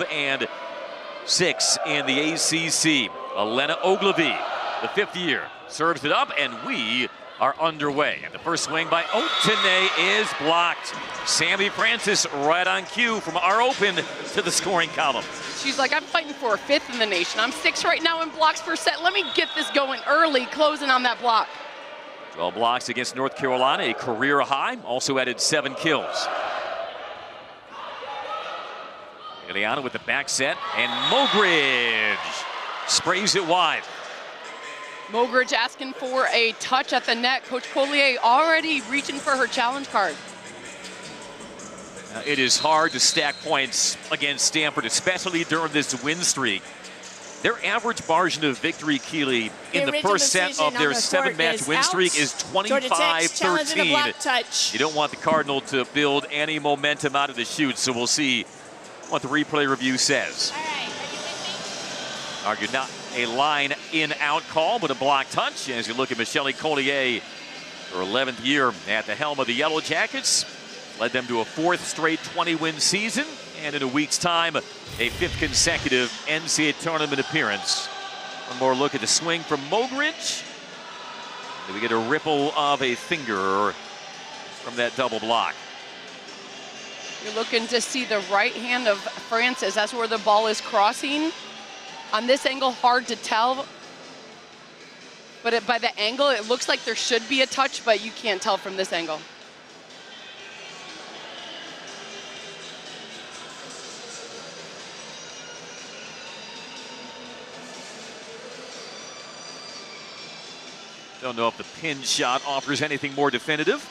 And 6 in the ACC. Elena Ogilvy, the 5th year, serves it up, and we are underway. And the first swing by Otene is blocked. Sammy Francis right on cue from our open to the scoring column. She's like, I'm fighting for a 5th in the nation. I'm 6th right now in blocks per set. Let me get this going early, closing on that block. 12 blocks against North Carolina, a career high. Also added 7 kills. Ileana with the back set, and Mogridge sprays it wide. Mogridge asking for a touch at the net. Coach Collier already reaching for her challenge card. It is hard to stack points against Stanford, especially during this win streak. Their average margin of victory, Keeley, in the first set of their 7-match win streak is 25-13. You don't want the Cardinal to build any momentum out of the chute, so we'll see what the replay review says. All right, Argued not a line in-out call, but a block touch as you look at Michelle Collier, her 11th year at the helm of the Yellow Jackets. Led them to a 4th straight 20-win season, and in a week's time, a 5th consecutive NCAA tournament appearance. One more look at the swing from Mogridge. We get a ripple of a finger from that double block. You're looking to see the right hand of Francis. That's where the ball is crossing. On this angle, hard to tell. But by the angle, it looks like there should be a touch, but you can't tell from this angle. Don't know if the pin shot offers anything more definitive.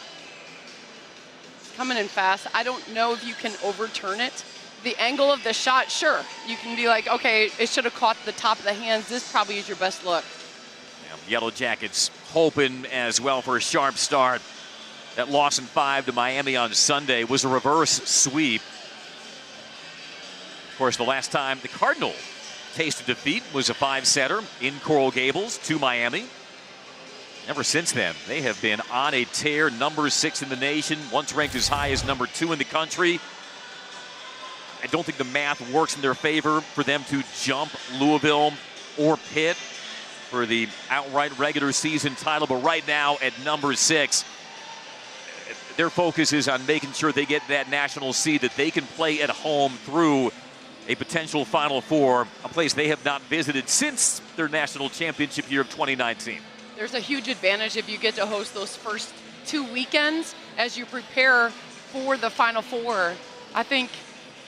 Coming in fast. I don't know if you can overturn it. The angle of the shot, sure. You can be like, okay, it should have caught the top of the hands. This probably is your best look. Yeah, Yellow Jackets hoping as well for a sharp start. That loss in 5 to Miami on Sunday was a reverse sweep. Of course, the last time the Cardinal tasted defeat was a 5-setter in Coral Gables to Miami. Ever since then, they have been on a tear, number 6 in the nation, once ranked as high as number 2 in the country. I don't think the math works in their favor for them to jump Louisville or Pitt for the outright regular season title, but right now at number 6, their focus is on making sure they get that national seed that they can play at home through a potential Final Four, a place they have not visited since their national championship year of 2019. There's a huge advantage if you get to host those first 2 weekends as you prepare for the Final Four. I think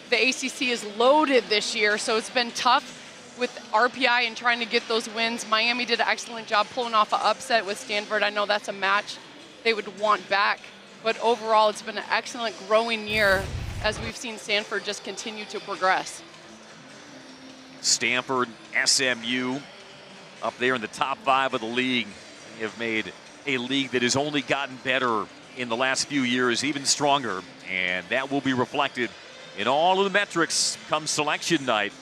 the ACC is loaded this year, so it's been tough with RPI and trying to get those wins. Miami did an excellent job pulling off an upset with Stanford. I know that's a match they would want back, but overall it's been an excellent growing year as we've seen Stanford just continue to progress. Stanford, SMU, up there in the top 5 of the league. They have made a league that has only gotten better in the last few years, even stronger, and that will be reflected in all of the metrics come selection night.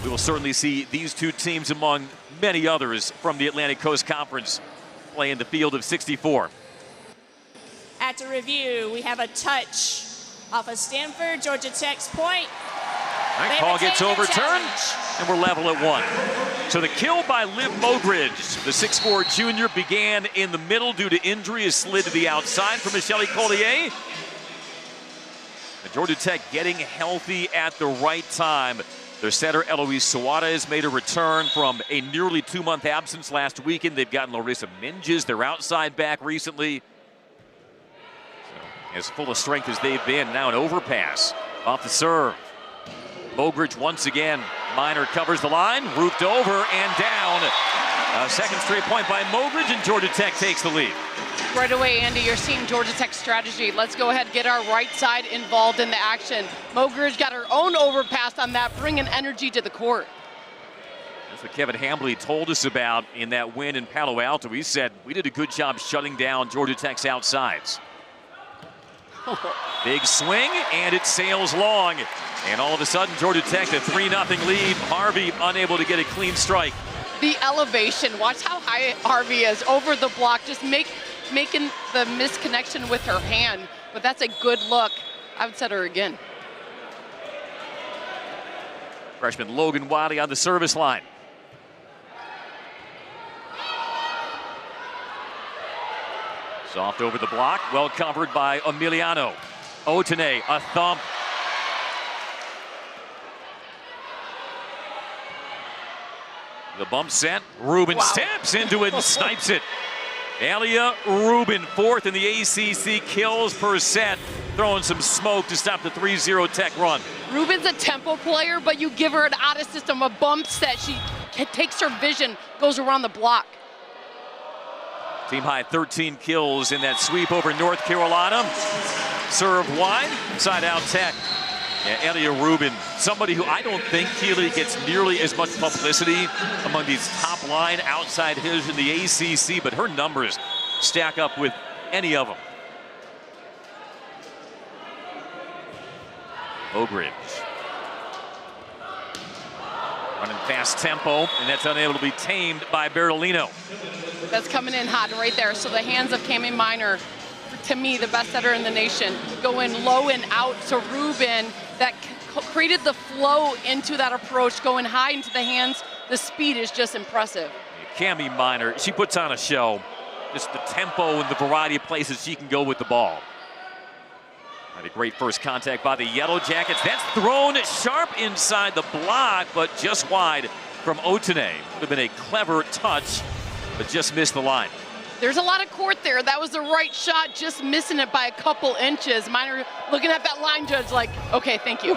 We will certainly see these 2 teams among many others from the Atlantic Coast Conference play in the field of 64. At the review, we have a touch off of Stanford, Georgia Tech's point. That call gets overturned, and we're level at 1. So the kill by Liv Mogridge, the 6'4" junior, began in the middle due to injury, is slid to the outside for Michelle Collier. And Georgia Tech getting healthy at the right time. Their setter, Eloise Suarez, made a return from a nearly 2-month absence last weekend. They've gotten Larissa Minges, their outside back, recently. So, as full of strength as they've been, now an overpass off the serve. Mogridge once again, Minor covers the line, roofed over and down. A second straight point by Mogridge, and Georgia Tech takes the lead. Right away, Andy, you're seeing Georgia Tech's strategy. Let's go ahead and get our right side involved in the action. Mogridge got her own overpass on that, bringing energy to the court. That's what Kevin Hambley told us about in that win in Palo Alto. He said, we did a good job shutting down Georgia Tech's outsides. Big swing, and it sails long. And all of a sudden, Georgia Tech, a 3-0 lead. Harvey unable to get a clean strike. The elevation, watch how high Harvey is over the block, just making the misconnection with her hand. But that's a good look. I would set her again. Freshman Logan Wiley on the service line. Soft over the block, well covered by Emiliano. Otene, a thump. The bump set, Rubin steps into it and snipes it. Alia Rubin, fourth in the ACC kills per set, throwing some smoke to stop the 3-0 Tech run. Rubin's a tempo player, but you give her an out of system, a bump set. She takes her vision, goes around the block. Team high 13 kills in that sweep over North Carolina. Serve wide, side out Tech. Yeah, Alia Rubin, somebody who I don't think Keeley gets nearly as much publicity among these top line outside hitters in the ACC, but her numbers stack up with any of them. Ogridge. Running fast tempo, and that's unable to be tamed by Bertolino. That's coming in hot right there. So the hands of Cami Minor, to me, the best setter in the nation, going low and out to Rubin. That created the flow into that approach, going high into the hands. The speed is just impressive. Cami Minor, she puts on a show. Just the tempo and the variety of places she can go with the ball. Had a great first contact by the Yellow Jackets. That's thrown sharp inside the block, but just wide from Otene. Would have been a clever touch, but just missed the line. There's a lot of court there. That was the right shot, just missing it by a couple inches. Minor looking at that line judge like, okay, thank you.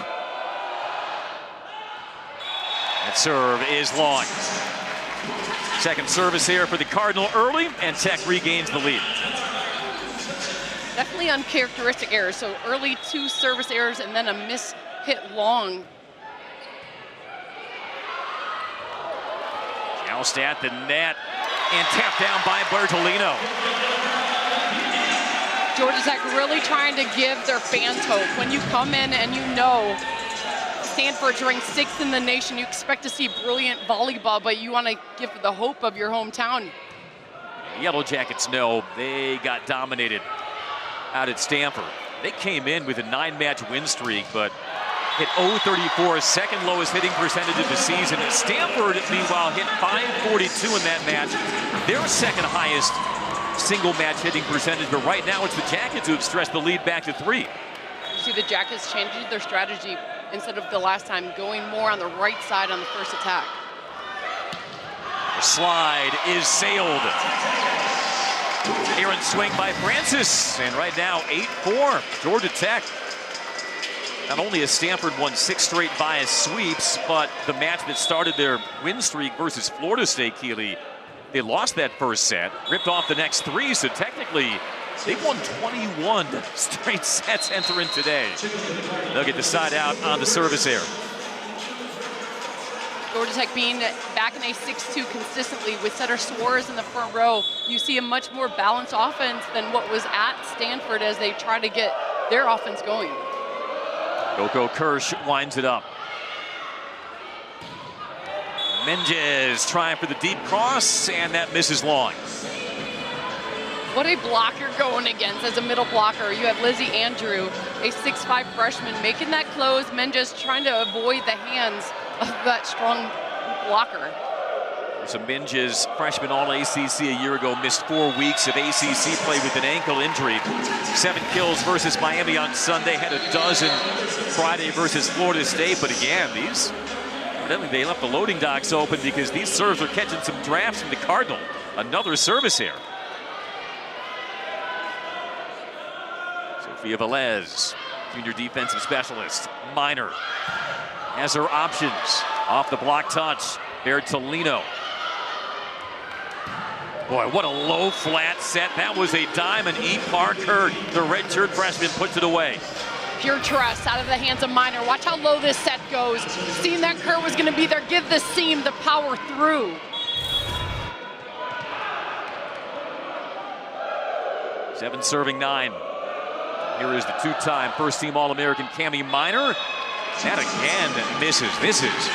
That serve is long. Second service here for the Cardinal early, and Tech regains the lead. Definitely uncharacteristic errors. So early 2 service errors and then a miss hit long. Joust at the net. And tapped down by Bertolino. Georgia Tech really trying to give their fans hope. When you come in and you know Stanford's ranked 6th in the nation, you expect to see brilliant volleyball, but you want to give the hope of your hometown. The Yellow Jackets know they got dominated out at Stanford. They came in with a 9-match win streak, but hit .034, second lowest hitting percentage of the season. Stanford, meanwhile, hit .542 in that match, their second highest single match hitting percentage. But right now, it's the Jackets who have stretched the lead back to 3. You see the Jackets changing their strategy instead of the last time, going more on the right side on the first attack. The slide is sailed. Errant swing by Francis, and right now 8-4, Georgia Tech. Not only has Stanford won 6 straight bias sweeps, but the match that started their win streak versus Florida State, Keeley, they lost that first set, ripped off the next 3, so technically they've won 21 straight sets entering today. They'll get the side out on the service error. Georgia Tech being back in a 6-2 consistently with setter Suarez in the front row, you see a much more balanced offense than what was at Stanford as they try to get their offense going. Coco Kirsch winds it up. Menges trying for the deep cross, and that misses long. What a blocker going against as a middle blocker. You have Lizzie Andrew, a 6'5" freshman, making that close. Menges trying to avoid the hands of that strong blocker. So Menges, freshman All-ACC a year ago, missed 4 weeks of ACC play with an ankle injury. 7 kills versus Miami on Sunday, had a dozen Friday versus Florida State. But again, evidently they left the loading docks open because these serves are catching some drafts from the Cardinal. Another service here. Sophia Velez, junior defensive specialist. Minor has her options. Off the block touch, Bertolino. Boy, what a low flat set. That was a dime, and E. Parker, the redshirt freshman, puts it away. Pure trust out of the hands of Minor. Watch how low this set goes. Seeing that curve was going to be there. Give the seam the power through. Seven serving 9. Here is the 2-time first-team All-American Cami Minor. That again misses. This is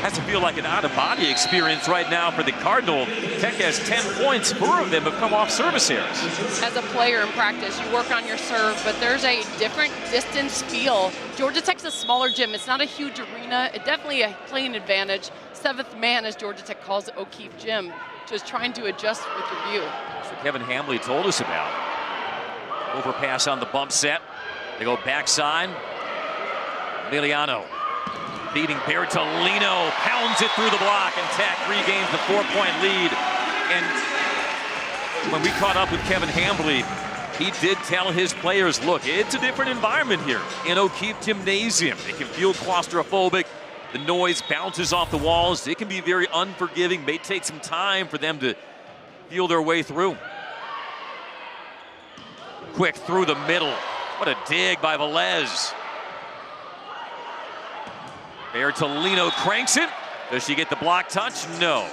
Has to feel like an out-of-body experience right now for the Cardinal. Tech has 10 points. 4 of them have come off service errors. As a player in practice, you work on your serve, but there's a different distance feel. Georgia Tech's a smaller gym. It's not a huge arena. It definitely a playing advantage. 7th man, as Georgia Tech calls it, O'Keefe Gym, just trying to adjust with your view. That's what Kevin Hambley told us about. Overpass on the bump set. They go backside. Emiliano beating Bertolino, pounds it through the block, and Tech regains the 4-point lead. And when we caught up with Kevin Hambley, he did tell his players, look, it's a different environment here in O'Keefe Gymnasium. It can feel claustrophobic. The noise bounces off the walls. It can be very unforgiving. May take some time for them to feel their way through. Quick through the middle. What a dig by Velez. Bertolino cranks it. Does she get the block touch? No.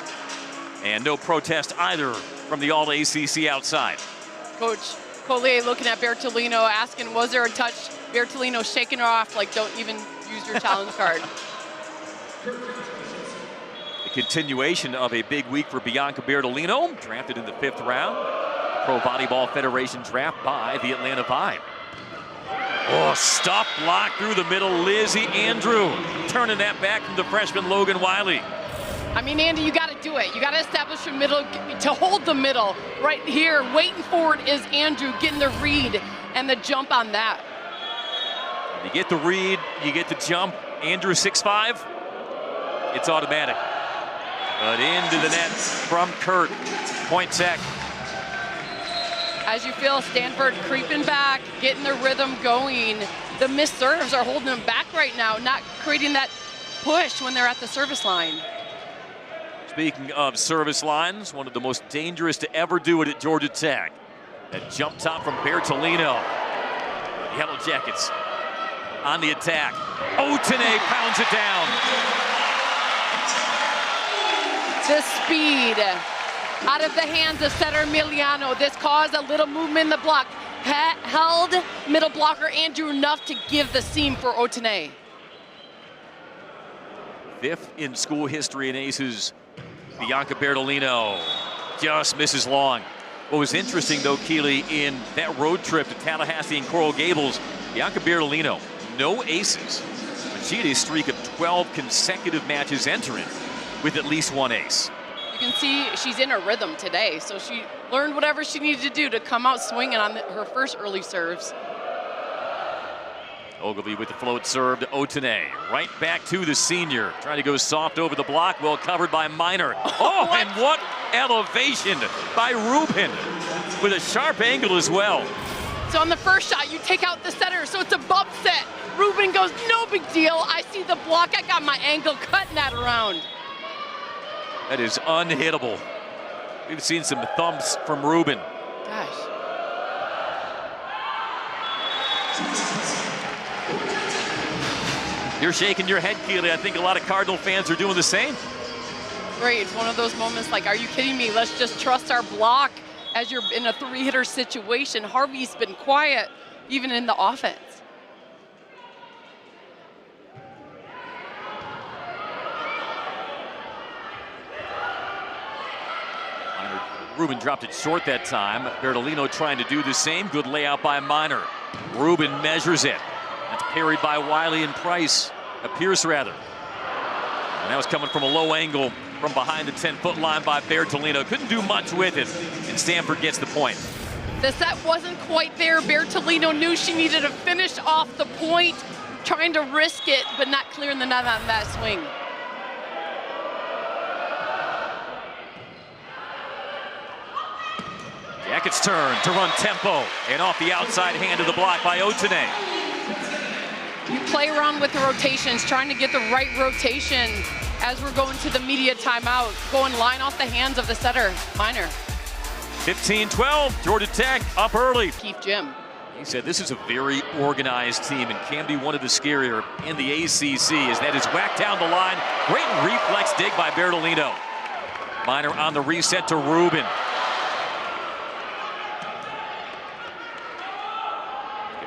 And no protest either from the All-ACC outside. Coach Collier looking at Bertolino, asking, was there a touch? Bertolino shaking her off like, don't even use your challenge card. The continuation of a big week for Bianca Bertolino, drafted in the 5th round. Pro Volleyball Federation draft by the Atlanta Vibe. Oh, stop block through the middle. Lizzie Andrew turning that back from the freshman Logan Wiley. I mean, Andy, you got to do it. You got to establish a middle, to hold the middle. Right here, waiting for it is Andrew getting the read and the jump on that. You get the read, you get the jump. Andrew 6'5", it's automatic. But into the net from Kurt. Point Tech. As you feel Stanford creeping back, getting their rhythm going. The missed serves are holding them back right now, not creating that push when they're at the service line. Speaking of service lines, one of the most dangerous to ever do it at Georgia Tech. That jump top from Bertolino. Yellow Jackets on the attack. Otene pounds it down. The speed out of the hands of setter Emiliano. This caused a little movement in the block. Held middle blocker Andrew enough to give the seam for Otene. 5th in school history in aces. Bianca Bertolino just misses long. What was interesting, though, Keely, in that road trip to Tallahassee and Coral Gables, Bianca Bertolino, no aces. But she had a streak of 12 consecutive matches entering with at least 1 ace. You can see she's in her rhythm today, so she learned whatever she needed to do to come out swinging on her first early serves. Ogilvy with the float serve to Otene. Right back to the senior. Trying to go soft over the block. Well covered by Minor. Oh, and what elevation by Rubin with a sharp angle as well. So on the first shot, you take out the setter, so it's a bump set. Rubin goes, no big deal. I see the block. I got my angle cutting that around. That is unhittable. We've seen some thumps from Rubin. Gosh. You're shaking your head, Keely. I think a lot of Cardinal fans are doing the same. Great. It's one of those moments like, are you kidding me? Let's just trust our block as you're in a 3-hitter situation. Harvey's been quiet, even in the offense. Rubin dropped it short that time. Bertolino trying to do the same. Good layout by Minor. Rubin measures it. That's parried by Wiley and Price. Pierce, rather. And that was coming from a low angle from behind the 10-foot line by Bertolino. Couldn't do much with it, and Stanford gets the point. The set wasn't quite there. Bertolino knew she needed to finish off the point, trying to risk it, but not clearing the net on that swing. Jackets turn to run tempo, and off the outside hand of the block by Otene. You play around with the rotations, trying to get the right rotation as we're going to the media timeout, going line off the hands of the setter, Minor. 15-12, Georgia Tech up early. Keith Jim. He said this is a very organized team and can be one of the scarier in the ACC as that is whacked down the line. Great reflex dig by Bertolino. Minor on the reset to Rubin.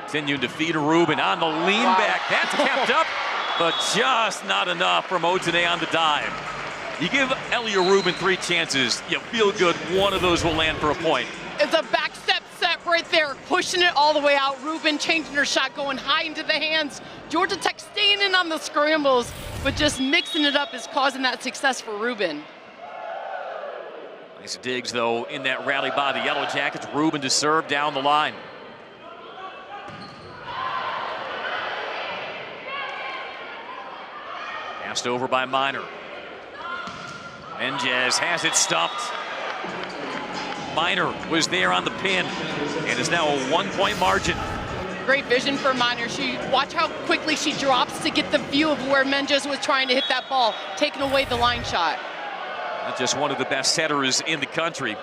Continuing to feed Rubin on the lean back. That's kept up but just not enough from Otene on the dive. You give Elia Rubin 3 chances, you feel good, one of those will land for a point. It's a back step set right there, pushing it all the way out. Rubin changing her shot, going high into the hands. Georgia Tech staying in on the scrambles, but just mixing it up is causing that success for Rubin. Nice digs, though, in that rally by the Yellow Jackets. Rubin to serve down the line. Passed over by Minor. Menges has it stuffed. Minor was there on the pin, and is now a 1-point margin. Great vision for Minor. Watch how quickly she drops to get the view of where Menges was trying to hit that ball, taking away the line shot. Not just one of the best setters in the country.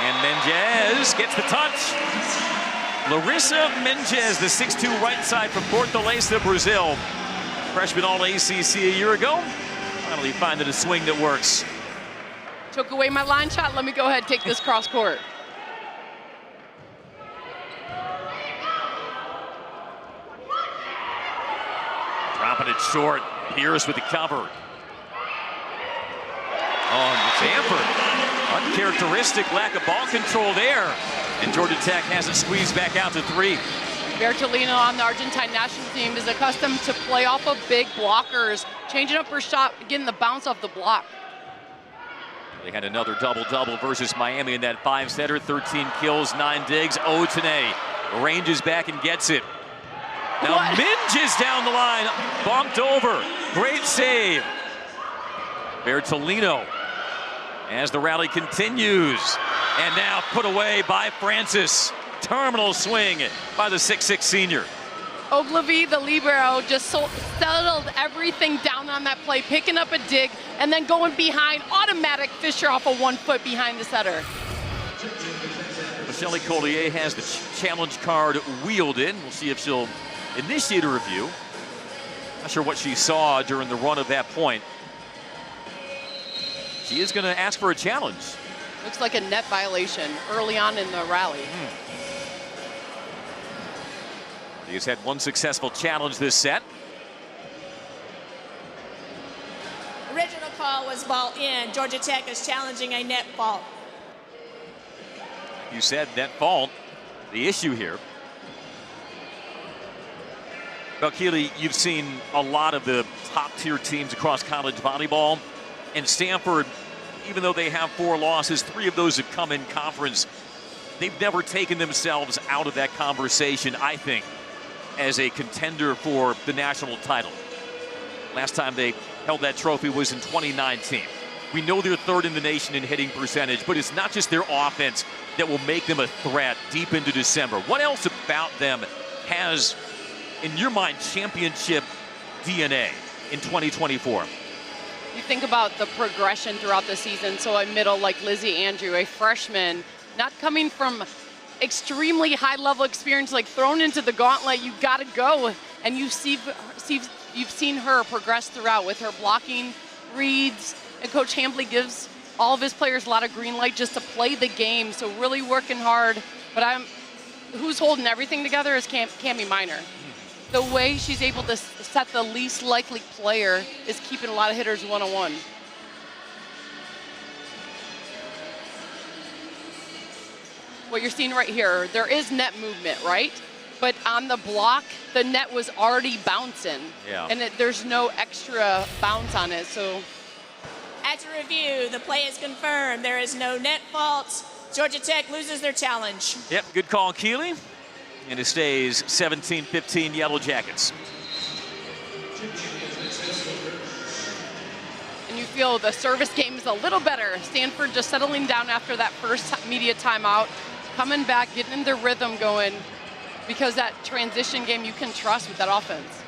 And Menges gets the touch. Larissa Menges, the 6'2" right side from Fortaleza, Brazil. Freshman all ACC a year ago. Finally finding a swing that works. Took away my line shot. Let me go ahead and take this cross court. Dropping it short. Pierce with the cover. Oh, Stanford. Uncharacteristic lack of ball control there. And Georgia Tech has it squeezed back out to 3. Bertolino on the Argentine national team is accustomed to play off of big blockers, changing up her shot, getting the bounce off the block. They had another double-double versus Miami in that 5-setter. 13 kills, 9 digs. Otene ranges back and gets it. Now Menges down the line, bumped over. Great save. Bertolino as the rally continues. And now put away by Francis. Terminal swing by the 6'6" senior. Ogilvy, the libero, just settled everything down on that play, picking up a dig, and then going behind, automatic Fisher off of 1 foot behind the setter. Michelle Collier has the challenge card wheeled in. We'll see if she'll initiate a review. Not sure what she saw during the run of that point. She is going to ask for a challenge. Looks like a net violation early on in the rally. He's had 1 successful challenge this set. Original call was ball in. Georgia Tech is challenging a net fault. You said net fault, the issue here. Well, Keely, you've seen a lot of the top-tier teams across college volleyball. And Stanford, even though they have 4 losses, 3 of those have come in conference. They've never taken themselves out of that conversation, I think, as a contender for the national title. Last time they held that trophy was in 2019. We know they're 3rd in the nation in hitting percentage, but it's not just their offense that will make them a threat deep into December. What else about them has, in your mind, championship DNA in 2024? You think about the progression throughout the season. So a middle like Lizzie Andrew, a freshman, not coming from extremely high-level experience, like thrown into the gauntlet, you got to go. And you've seen her progress throughout with her blocking, reads, and Coach Hambley gives all of his players a lot of green light just to play the game. So really working hard. But who's holding everything together is Cami Minor. The way she's able to set the least likely player is keeping a lot of hitters one-on-one. What you're seeing right here, there is net movement, right? But on the block, the net was already bouncing. Yeah. And there's no extra bounce on it, so. After review, the play is confirmed. There is no net fault. Georgia Tech loses their challenge. Yep, good call, Keely. And it stays 17-15 Yellow Jackets. And you feel the service game is a little better. Stanford just settling down after that first media timeout, coming back, getting in their rhythm going, because that transition game you can trust with that offense.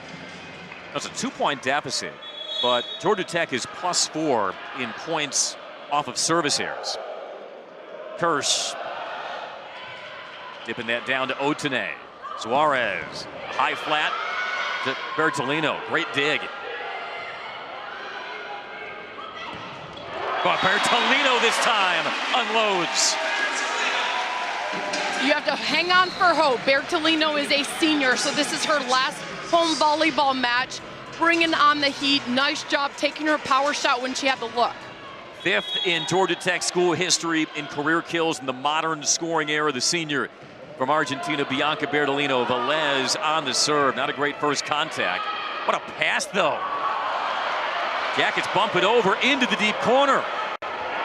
That's a 2-point deficit, but Georgia Tech is +4 in points off of service errors. Kirsch dipping that down to Otene. Suarez, high flat to Bertolino. Great dig. But Bertolino this time unloads. You have to hang on for hope. Bertolino is a senior, so this is her last home volleyball match. Bringing on the heat. Nice job taking her power shot when she had the look. 5th in Georgia Tech school history in career kills in the modern scoring era. The senior from Argentina, Bianca Bertolino. Velez on the serve. Not a great first contact. What a pass, though. Jackets bump it over into the deep corner.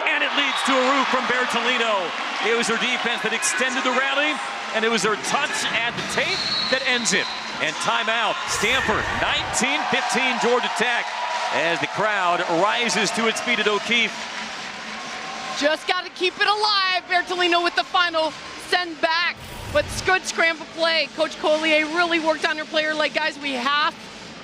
And it leads to a roof from Bertolino. It was her defense that extended the rally, and it was her touch at the tape that ends it. And timeout, Stanford, 19-15 Georgia Tech, as the crowd rises to its feet at O'Keefe. Just got to keep it alive. Bertolino with the final send back, but good scramble play. Coach Collier really worked on her player like, guys, we have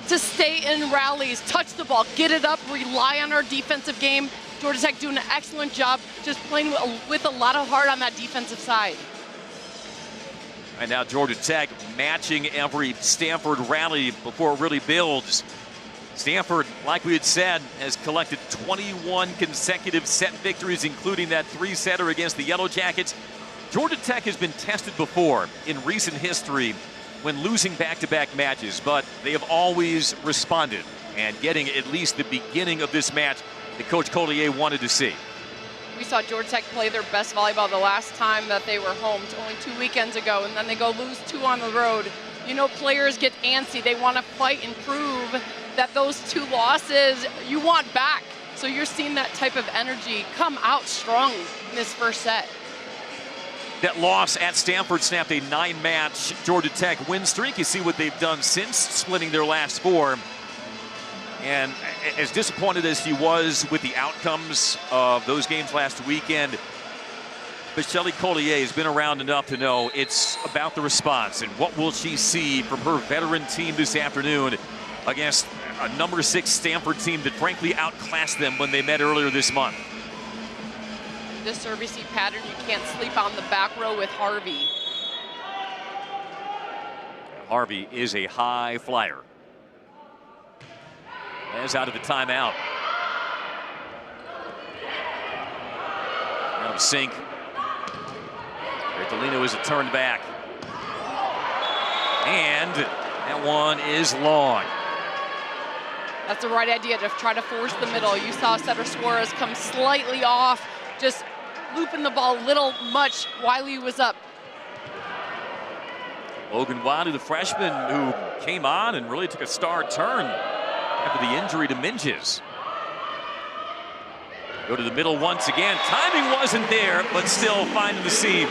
to stay in rallies, touch the ball, get it up, rely on our defensive game. Georgia Tech doing an excellent job, just playing with a lot of heart on that defensive side. And now Georgia Tech matching every Stanford rally before it really builds. Stanford, like we had said, has collected 21 consecutive set victories, including that 3-setter against the Yellow Jackets. Georgia Tech has been tested before in recent history when losing back-to-back matches, but they have always responded, and getting at least the beginning of this match that Coach Collier wanted to see. We saw Georgia Tech play their best volleyball the last time that they were home, only 2 weekends ago, and then they go lose 2 on the road. You know, players get antsy. They want to fight and prove that those 2 losses you want back. So you're seeing that type of energy come out strong in this first set. That loss at Stanford snapped a 9-match Georgia Tech win streak. You see what they've done since, splitting their last 4. And as disappointed as she was with the outcomes of those games last weekend, Michelle Collier has been around enough to know it's about the response. And what will she see from her veteran team this afternoon against a number 6 Stanford team that frankly outclassed them when they met earlier this month. This servicing pattern, you can't sleep on the back row with Harvey. Harvey is a high flyer. As out of the timeout. Out of sync. Bertolino is a turn back. And that one is long. That's the right idea, to try to force the middle. You saw Cedar Suarez come slightly off, just looping the ball a little much. Wiley was up. Logan Wiley, the freshman who came on and really took a star turn after the injury to Minges. Go to the middle once again. Timing wasn't there, but still finding the seam.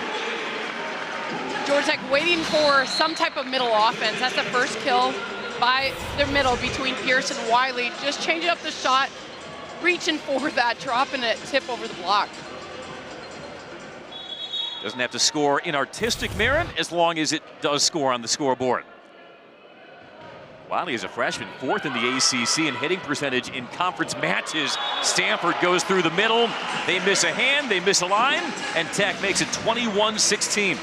Georgia Tech waiting for some type of middle offense. That's the first kill by their middle between Pierce and Wiley. Just changing up the shot, reaching for that, dropping it, tip over the block. Doesn't have to score in artistic merit as long as it does score on the scoreboard. Wiley is a freshman, 4th in the ACC in hitting percentage in conference matches. Stanford goes through the middle. They miss a hand, they miss a line, and Tech makes it 21-16.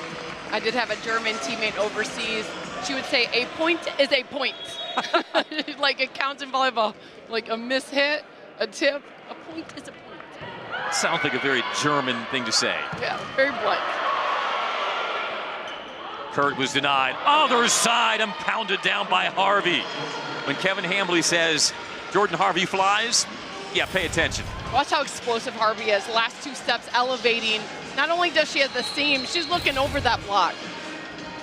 I did have a German teammate overseas. She would say, a point is a point. Like it counts in volleyball. Like a mishit, a tip, a point is a point. Sounds like a very German thing to say. Yeah, very blunt. Kurt was denied. Other side and pounded down by Harvey. When Kevin Hambley says Jordan Harvey flies, yeah, pay attention. Watch how explosive Harvey is. Last 2 steps elevating. Not only does she have the seam, she's looking over that block.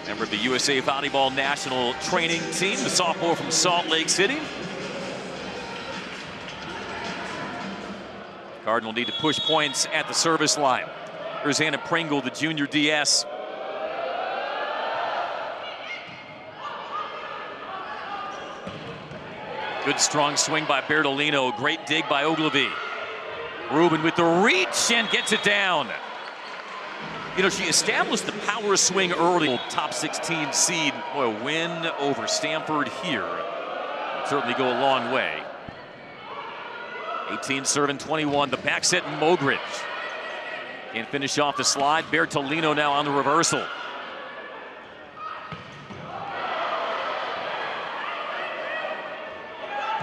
Member of the USA Volleyball National Training Team, the sophomore from Salt Lake City. Cardinal need to push points at the service line. Here's Anna Pringle, the junior DS. Good strong swing by Bertolino. Great dig by Ogilvy. Rubin with the reach and gets it down. You know, she established the power swing early. Top 16 seed. Boy, a win over Stanford here would certainly go a long way. 18 serving 21. The back set Mogridge. Can't finish off the slide. Bertolino now on the reversal.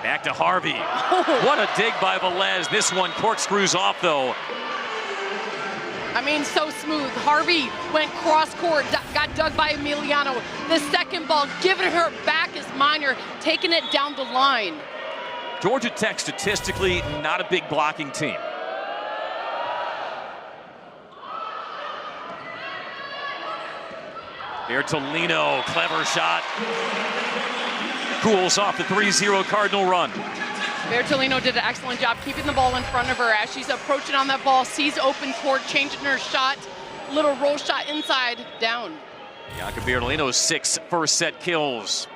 Back to Harvey. What a dig by Velez. This one corkscrews off, though. I mean, so smooth. Harvey went cross court, got dug by Emiliano. The second ball, giving her back is Minor, taking it down the line. Georgia Tech statistically not a big blocking team. Bertolino, clever shot. Cools off the 3-0 Cardinal run. Bertolino did an excellent job keeping the ball in front of her as she's approaching on that ball, sees open court, changing her shot, little roll shot inside, down. Bianca Bertolino's 6 first set kills.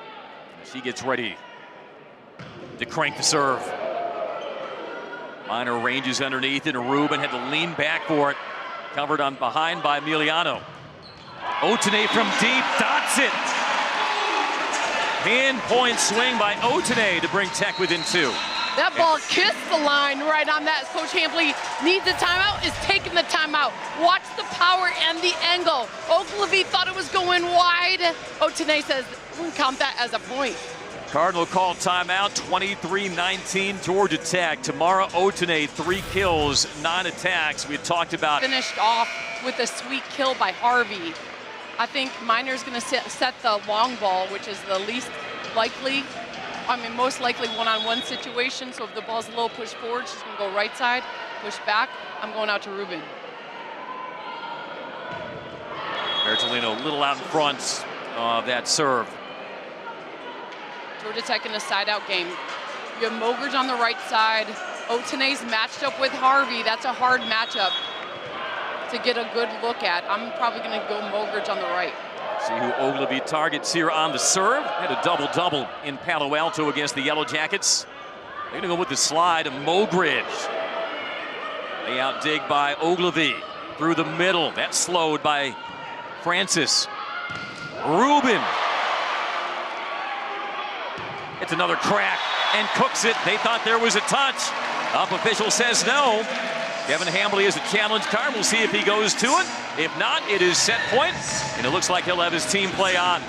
She gets ready to crank the serve. Minor ranges underneath it, and Rubin had to lean back for it. Covered on behind by Emiliano. Otene from deep, dots it. Pinpoint swing by Otene to bring Tech within 2. That ball kissed the line right on that. Coach Hambley needs a timeout, is taking the timeout. Watch the power and the angle. Ogilvy thought it was going wide. Otene says, we'll count that as a point. Cardinal call timeout, 23-19 Georgia Tech. Tamara Otene, 3 kills, 9 attacks. We had talked about. Finished off with a sweet kill by Harvey. I think Minor's gonna set the long ball, which is the least likely, most likely one-on-one situation. So if the ball's a little pushed forward, she's gonna go right side, push back. I'm going out to Rubin. Bertolino a little out in front of that serve. Georgia Tech in a side-out game. You have Mogridge on the right side. Otene's matched up with Harvey. That's a hard matchup to get a good look at. I'm probably gonna go Mogridge on the right. See who Ogilvy targets here on the serve. Had a double-double in Palo Alto against the Yellow Jackets. They're gonna go with the slide of Mogridge. Layout dig by Ogilvy through the middle. That's slowed by Francis. Rubin. It's another crack and cooks it. They thought there was a touch. Up official says no. Kevin Hambley has a challenge card. We'll see if he goes to it. If not, it is set point, and it looks like he'll have his team play on.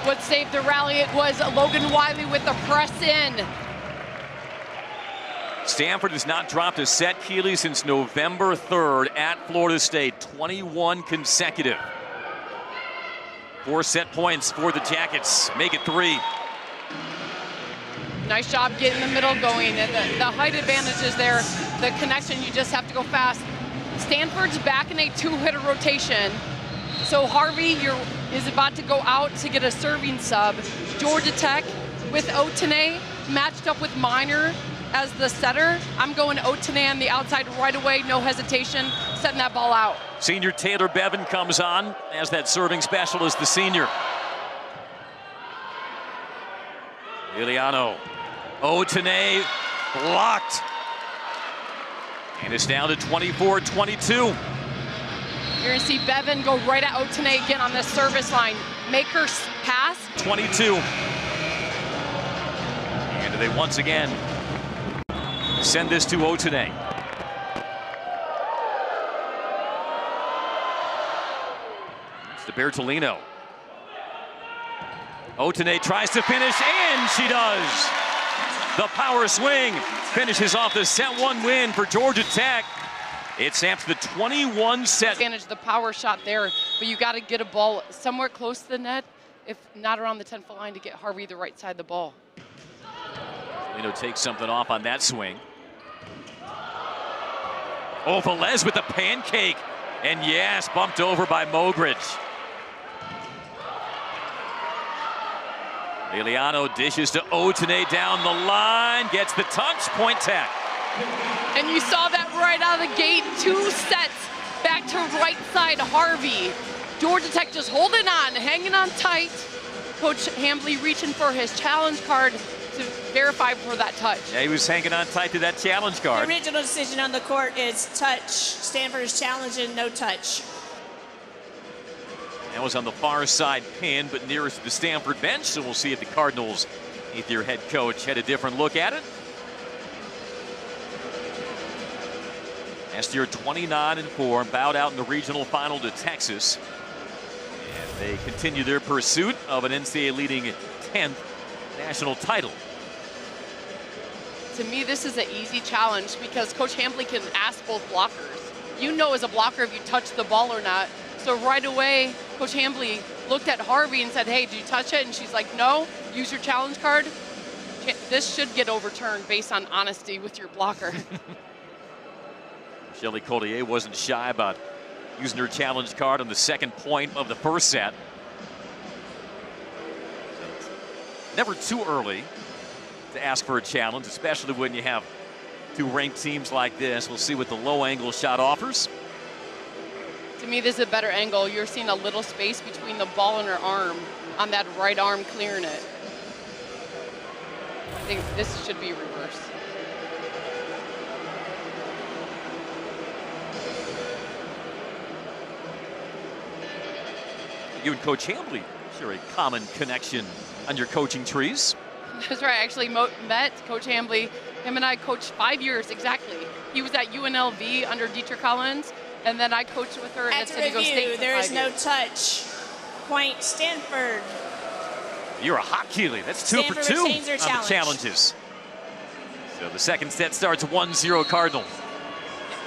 What saved the rally, it was Logan Wiley with the press in. Stanford has not dropped a set, Keeley, since November 3rd at Florida State. 21 consecutive. 4 set points for the Jackets. Make it 3. Nice job getting the middle going. And the height advantage is there. The connection, you just have to go fast. Stanford's back in a 2-hitter rotation. So Harvey is about to go out to get a serving sub. Georgia Tech with Otene matched up with Minor as the setter. I'm going Otene on the outside right away, no hesitation, setting that ball out. Senior Taylor Bevan comes on as that serving specialist, the senior. Emiliano. Otene blocked. And it's down to 24-22. You're gonna see Bevan go right at Otene again on the service line. Make her pass. 22. And they once again send this to Otene. It's to Bertolino. Otene tries to finish, and she does. The power swing finishes off the set 1 win for Georgia Tech. It snaps the 21 set. Advantage the power shot there, but you got to get a ball somewhere close to the net, if not around the 10-foot line, to get Harvey the right side of the ball. Bertolino takes something off on that swing. Oh, Velez with the pancake, and yes, bumped over by Mogridge. Emiliano dishes to Otene down the line, gets the touch, point Tech. And you saw that right out of the gate, 2 sets back to right side Harvey. Georgia Tech just holding on, hanging on tight. Coach Hambley reaching for his challenge card to verify for that touch. Yeah, he was hanging on tight to that challenge The card. original decision on the court is touch. Stanford is challenging, no touch. That was on the far side pin, but nearest the Stanford bench, so we'll see if the Cardinals, if their head coach had a different look at it. Last year, 29-4, bowed out in the regional final to Texas. And they continue their pursuit of an NCAA leading 10th national title. To me, this is an easy challenge because Coach Hambley can ask both blockers. you know as a blocker if you touch the ball or not. So right away, Coach Hambly looked at Harvey and said, hey, did you touch it? And she's like, no, use your challenge card. This should get overturned based on honesty with your blocker. Shelly Collier wasn't shy about using her challenge card on the second point of the first set. Never too early to ask for a challenge, especially when you have two ranked teams like this. We'll see what the low angle shot offers. To me, this is a better angle. You're seeing a little space between the ball and her arm on that right arm clearing it. I think this should be reversed. You and Coach Hambly share a common connection on your coaching trees. That's right. I actually met Coach Hambly. Him and I coached 5 years exactly. He was at UNLV under Dietrich Collins, and then I coached with her at San Diego State. There is no touch. Point Stanford. You're a hot Keeley. That's 2 for 2 on the challenges. So the second set starts 1-0 Cardinal.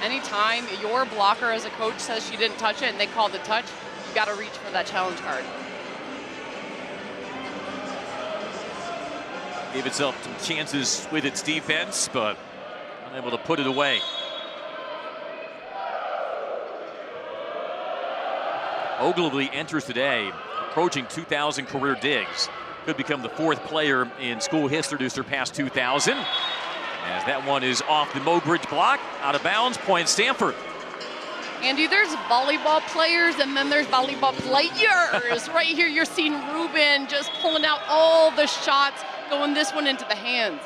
Anytime your blocker as a coach says she didn't touch it and they call the touch, you got to reach for that challenge card. Gave itself some chances with its defense, but unable to put it away. Ogilvy enters today, approaching 2,000 career digs. Could become the 4th player in school history to surpass 2,000. As that one is off the Mogridge block, out of bounds, point Stanford. Andy, there's volleyball players and then there's volleyball players. Right here, you're seeing Ruben just pulling out all the shots, going this one into the hands.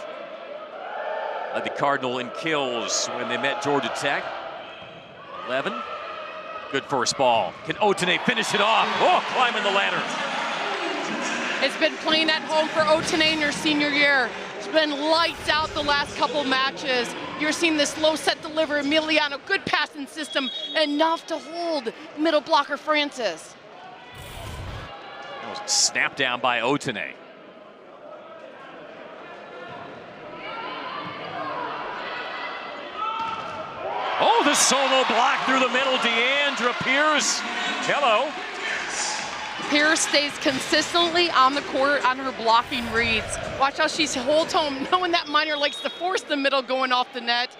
Led the Cardinal in kills when they met Georgia Tech. 11. Good first ball. Can Otene finish it off? Oh, climbing the ladder. It's been playing at home for Otene in her senior year. It's been lights out the last couple matches. You're seeing this low set delivery. Emiliano, good passing system, enough to hold middle blocker Francis. That was a snap down by Otene. Oh, the solo block through the middle. Deandra Pierce. Hello. Pierce stays consistently on the court on her blocking reads. Watch how she holds home, knowing that Minor likes to force the middle going off the net.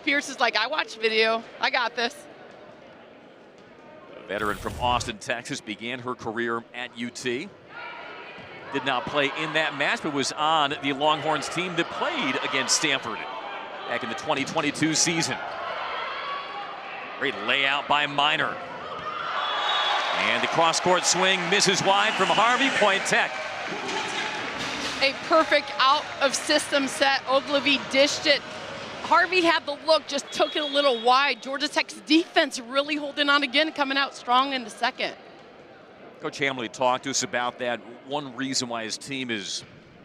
Pierce is like, I watched video. I got this. A veteran from Austin, Texas, began her career at UT. Did not play in that match, but was on the Longhorns team that played against Stanford back in the 2022 season. Great layout by Minor. And the cross-court swing misses wide from Harvey, point Tech. A perfect out-of-system set. Ogilvy dished it. Harvey had the look, just took it a little wide. Georgia Tech's defense really holding on again, coming out strong in the second. Coach Hambly talked to us about that. One reason why his team is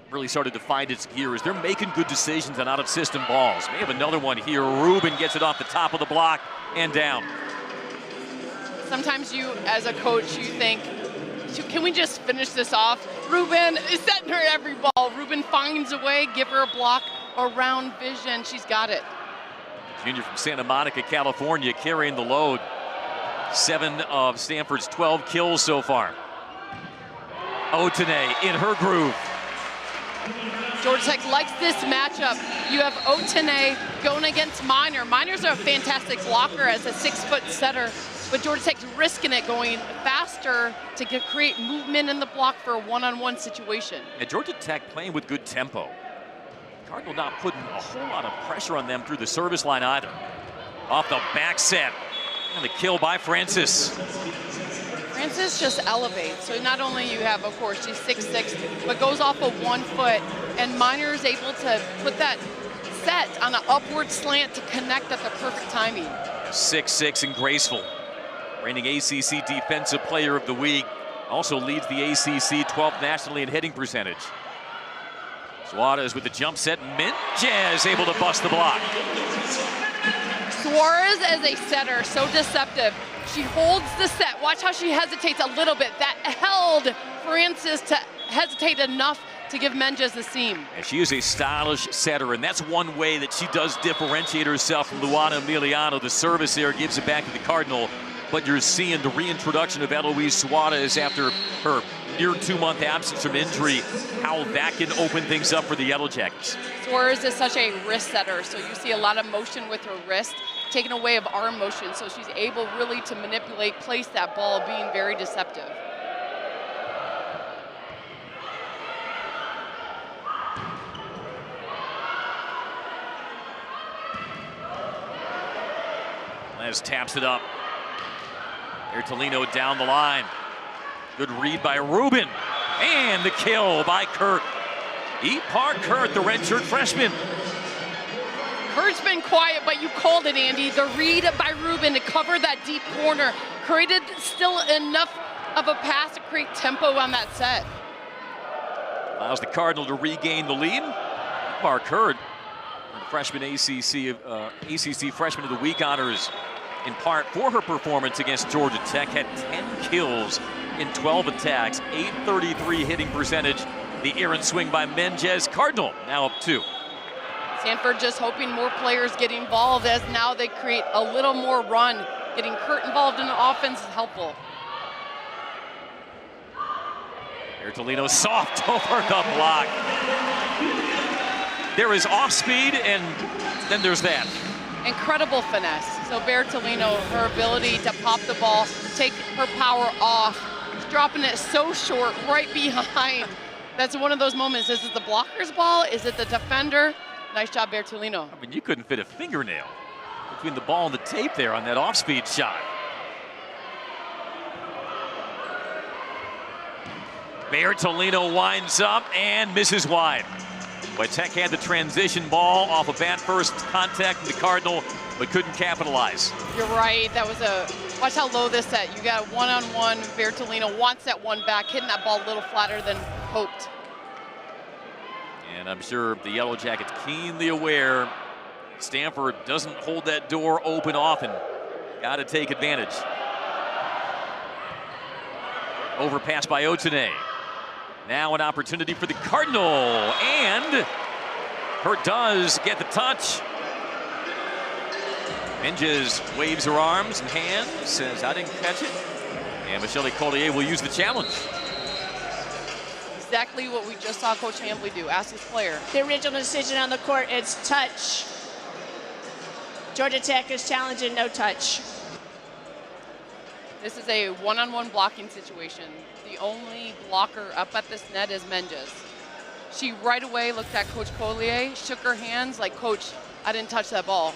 really started to find its gear is they're making good decisions on out-of-system balls. May have another one here. Ruben gets it off the top of the block and down. Sometimes you, as a coach, you think, can we just finish this off? Ruben is setting her every ball. Ruben finds a way, give her a block around vision. She's got it. Junior from Santa Monica, California, carrying the load. 7 of Stanford's 12 kills so far. Otene in her groove. Georgia Tech likes this matchup. You have Otene going against Minor. Minor's a fantastic blocker as a 6-foot setter, but Georgia Tech's risking it, going faster to create movement in the block for a one-on-one situation. And Georgia Tech playing with good tempo. Cardinal not putting a whole lot of pressure on them through the service line either. Off the back set. And the kill by Francis. Francis just elevates. So not only you have, of course, she's 6'6", but goes off of 1 foot. And Minor is able to put that set on an upward slant to connect at the perfect timing. 6'6" and graceful. Reigning ACC Defensive Player of the Week. Also leads the ACC 12th nationally in hitting percentage. Suarez with the jump set. Minjez able to bust the block. Suarez as a setter, so deceptive. She holds the set. Watch how she hesitates a little bit. That held Francis to hesitate enough to give Menges the seam. And she is a stylish setter, and that's one way that she does differentiate herself from Luana Emiliano. The service there gives it back to the Cardinal, but you're seeing the reintroduction of Eloise Suarez after her near 2-month absence from injury, how that can open things up for the Yellow Jackets. Suarez is such a wrist setter, so you see a lot of motion with her wrist, taken away of arm motion, so she's able really to manipulate, place that ball, being very deceptive. Les taps it up. Bertolino down the line. Good read by Rubin. And the kill by Kurt. Ipar Kurt, the redshirt freshman. Kurt's been quiet, but you called it, Andy. The read by Rubin to cover that deep corner created still enough of a pass to create tempo on that set. Allows the Cardinal to regain the lead. Ipar Kurt, freshman ACC Freshman of the Week honors in part for her performance against Georgia Tech. Had 10 kills in 12 attacks, 833 hitting percentage. The errant swing by Menges. Cardinal now up 2. Stanford just hoping more players get involved as now they create a little more run. Getting Kurt involved in the offense is helpful. Bertolino soft over the block. There is off speed, and then there's that. Incredible finesse. So Bertolino, her ability to pop the ball, take her power off, dropping it so short, right behind. That's one of those moments. Is it the blocker's ball? Is it the defender? Nice job, Bertolino. I mean, you couldn't fit a fingernail between the ball and the tape there on that off-speed shot. Bertolino winds up and misses wide. But Tech had the transition ball off a bat first contact with the Cardinal, but couldn't capitalize. You're right. That was watch how low this set. You got a one-on-one. Bertolino wants that one back, hitting that ball a little flatter than hoped. And I'm sure the Yellow Jackets keenly aware Stanford doesn't hold that door open often. Got to take advantage. Overpass by Otene. Now an opportunity for the Cardinal, and Kurt does get the touch. Menges waves her arms and hands, says, I didn't catch it. And Michelle Collier will use the challenge. Exactly what we just saw Coach Hambly do. Ask his player. The original decision on the court, it's touch. Georgia Tech is challenging no touch. This is a one-on-one blocking situation. The only blocker up at this net is Menges. She right away looked at Coach Collier, shook her hands like, Coach, I didn't touch that ball.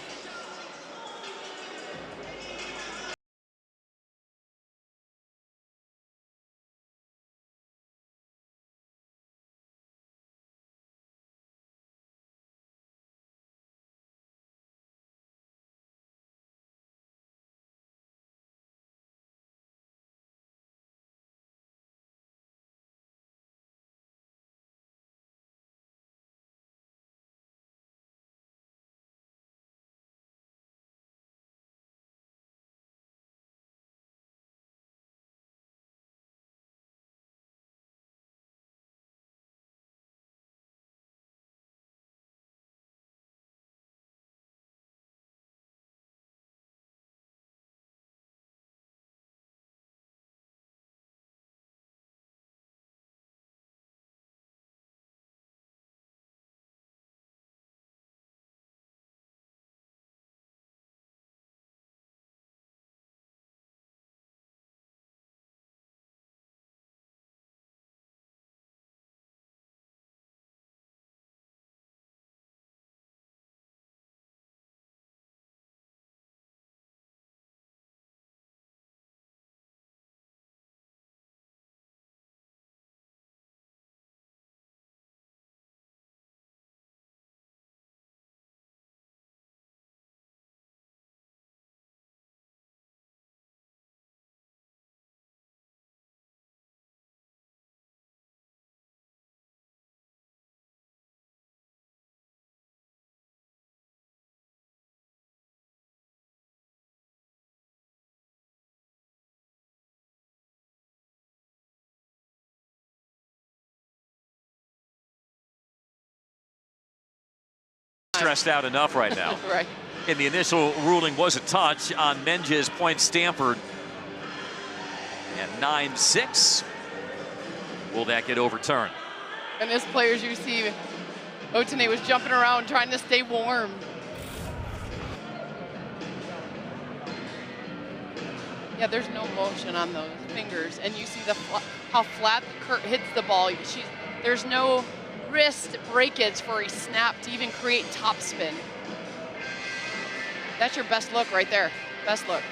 Stressed out enough right now. Right. And the initial ruling was a touch on Menges point Stanford. And 9-6. Will that get overturned? And as players, you see Otene was jumping around trying to stay warm. Yeah, there's no motion on those fingers. And you see how flat Kurt hits the ball. There's no wrist breakage for a snap to even create topspin. That's your best look right there. Best look.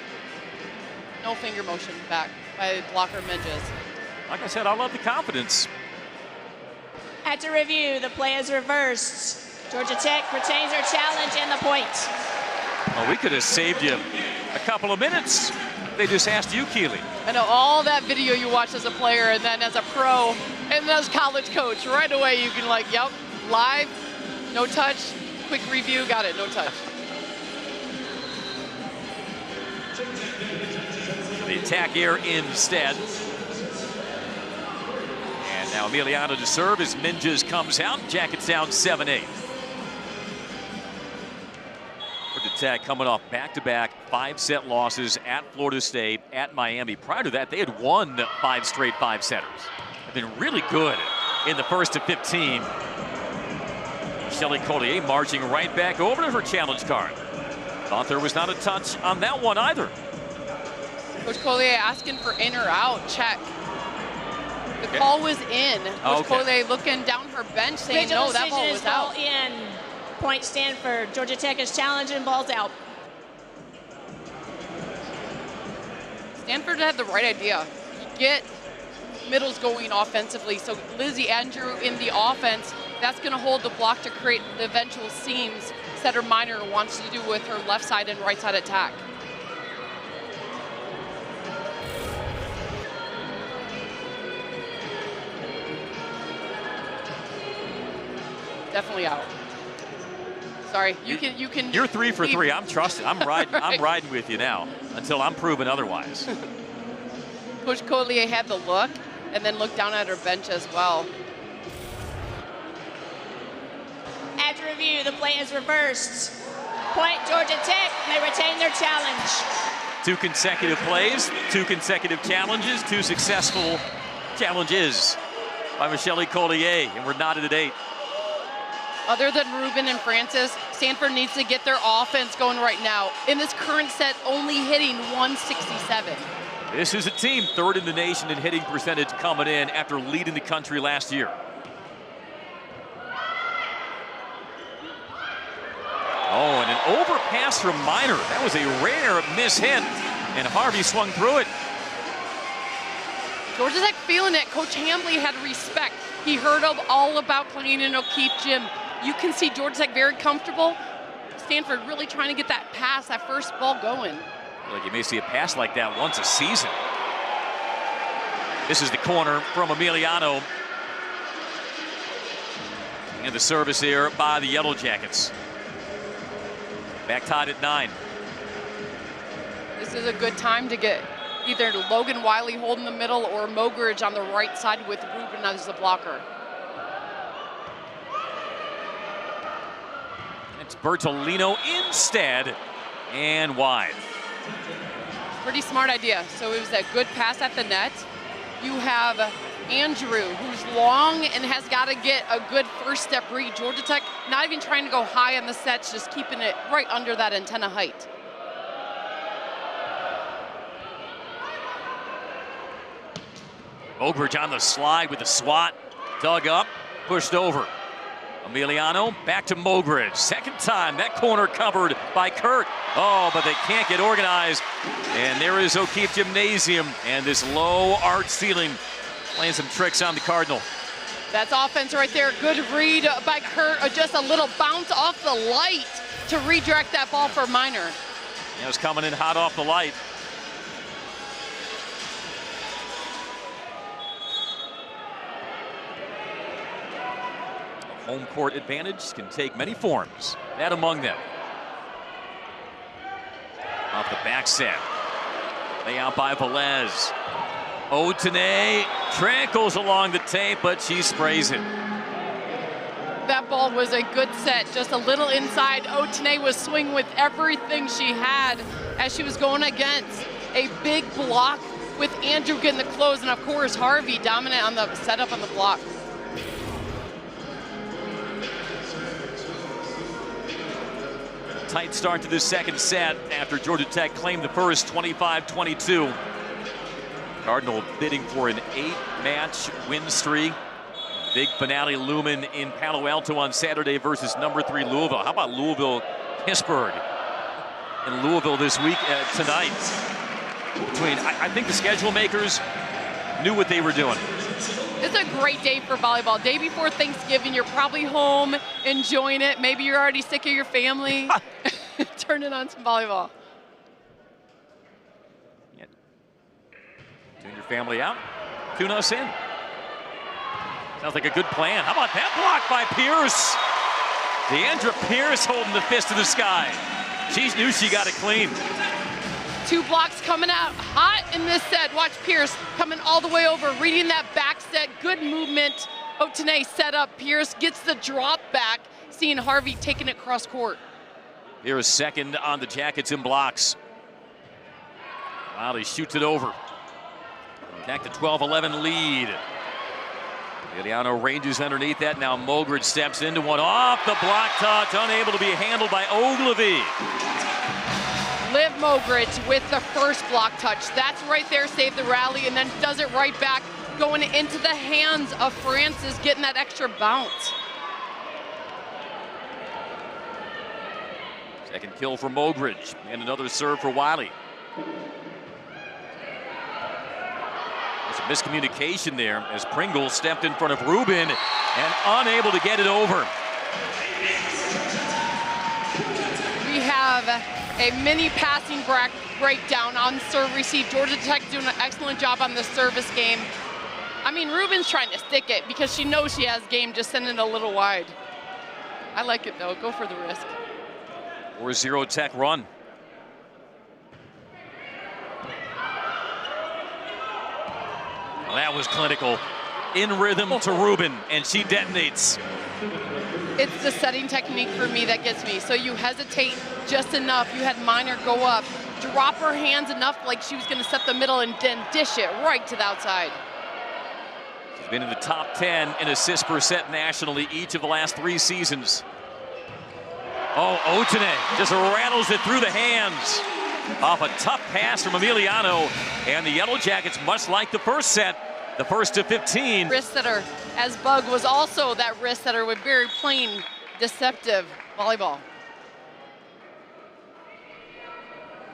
No finger motion back by blocker Menges. Like I said, I love the confidence. After review, the play is reversed. Georgia Tech retains their challenge and the point. Oh, we could have saved you a couple of minutes. They just asked you, Keely. I know all that video you watch as a player and then as a pro and then as college coach, right away you can like, yep, live, no touch, quick review, got it, no touch. The attack here instead. And now Emiliano to serve as Menges comes out. Jackets down 7-8. Georgia Tech coming off back-to-back 5-set losses at Florida State, at Miami. Prior to that, they had won 5 straight 5-setters. They've been really good in the first of 15. Shelley Collier marching right back over to her challenge card. Thought there was not a touch on that one either. Coach Collier asking for in or out, check. The call was in. Coach Collier looking down her bench saying, no, that ball was out. In. Point Stanford. Georgia Tech is challenging, balls out. Stanford had the right idea. Get middles going offensively. So Lizzie Andrew in the offense, that's going to hold the block to create the eventual seams Setter Minor wants to do with her left side and right side attack. Definitely out. Sorry, you can. You're 3 for 3. I'm trusting. I'm riding. Right. I'm riding with you now until I'm proven otherwise. Coach Collier had the look and then looked down at her bench as well. After review, the play is reversed. Point Georgia Tech. They retain their challenge. 2 consecutive plays, 2 consecutive challenges, 2 successful challenges by Michelle Collier, and we're knotted at 8. Other than Ruben and Francis, Stanford needs to get their offense going right now. In this current set, only hitting 167. This is a team 3rd in the nation in hitting percentage coming in after leading the country last year. Oh, and an overpass from Minor. That was a rare miss-hit, and Harvey swung through it. Georgia Tech feeling it. Coach Hambley had respect. He heard all about playing in O'Keefe Gym. You can see Georgia Tech very comfortable. Stanford really trying to get that pass, that first ball going. Like you may see a pass like that once a season. This is the corner from Emiliano. And the service here by the Yellow Jackets. Back tied at 9. This is a good time to get either Logan Wiley holding the middle or Mogridge on the right side with Ruben as the blocker. It's Bertolino instead and wide. Pretty smart idea. So it was a good pass at the net. You have Andrew, who's long and has got to get a good first step read. Georgia Tech not even trying to go high on the sets, just keeping it right under that antenna height. Mogridge on the slide with the swat. Dug up, pushed over. Emiliano back to Mogridge. Second time that corner covered by Kurt. Oh, but they can't get organized. And there is O'Keefe Gymnasium and this low arch ceiling playing some tricks on the Cardinal. That's offense right there. Good read by Kurt. Just a little bounce off the light to redirect that ball for Minor. It was coming in hot off the light. Home court advantage can take many forms. That among them. Off the back set. Lay out by Velez. Otene trankles along the tape, but she sprays it. that ball was a good set. Just a little inside. Otene was swinging with everything she had as she was going against a big block with Andrew getting the close, and of course Harvey dominant on the setup on the block. Tight start to this second set after Georgia Tech claimed the first, 25-22. Cardinal bidding for an 8-match win streak. Big finale looming in Palo Alto on Saturday versus number 3 Louisville. How about Louisville-Pittsburgh in Louisville this week tonight? I think the schedule makers knew what they were doing. It's a great day for volleyball. Day before Thanksgiving, you're probably home enjoying it. Maybe you're already sick of your family. Turning on some volleyball. Yeah. Tune your family out. Tune us in. Sounds like a good plan. How about that block by Pierce? Deandra Pierce holding the fist to the sky. She knew she got it clean. 2 blocks coming out hot in this set. Watch Pierce coming all the way over, reading that back set. Good movement. Otene set up. Pierce gets the drop back, seeing Harvey taking it cross court. Pierce second on the Jackets in blocks. Wiley shoots it over. Back to 12-11 lead. Giuliano ranges underneath that. Now Mogridge steps into one off the block touch, unable to be handled by Ogilvy. Liv Mogridge with the first block touch. That's right there, saved the rally, and then does it right back, going into the hands of Francis, getting that extra bounce. Second kill for Mogridge, and another serve for Wiley. There's a miscommunication there as Pringle stepped in front of Rubin and unable to get it over. We have a mini passing breakdown on serve receive. Georgia Tech doing an excellent job on the service game. I mean, Rubin's trying to stick it because she knows she has game, just sending it a little wide. I like it though, go for the risk. 4-0 Tech run. Well, that was clinical. In rhythm to Rubin, and she detonates. It's the setting technique for me that gets me. So you hesitate just enough. You had Minor go up, drop her hands enough like she was going to set the middle and then dish it right to the outside. She's been in the top 10 in assists per set nationally each of the last 3 seasons. Oh, Otene just rattles it through the hands off a tough pass from Emiliano. And the Yellow Jackets, much like the first set, the first to 15. Wrist setter, as Bug was also that wrist setter with very plain, deceptive volleyball.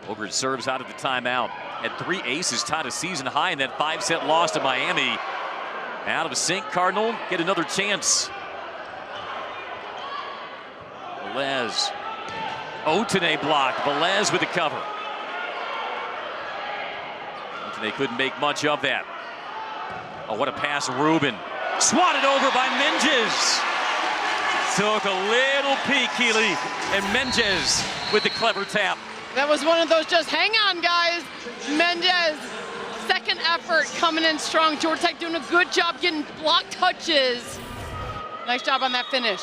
Ogridge serves out of the timeout. Had 3 aces, tied a season high in that 5-set loss to Miami. Out of sync, Cardinal get another chance. Velez. Otene blocked. Velez with the cover. Otene couldn't make much of that. Oh, what a pass, Rubin. Swatted over by Menges. Took a little peek, Keeley, and Menges with the clever tap. That was one of those just hang on, guys. Mendes, second effort coming in strong. Georgia Tech doing a good job getting block touches. Nice job on that finish.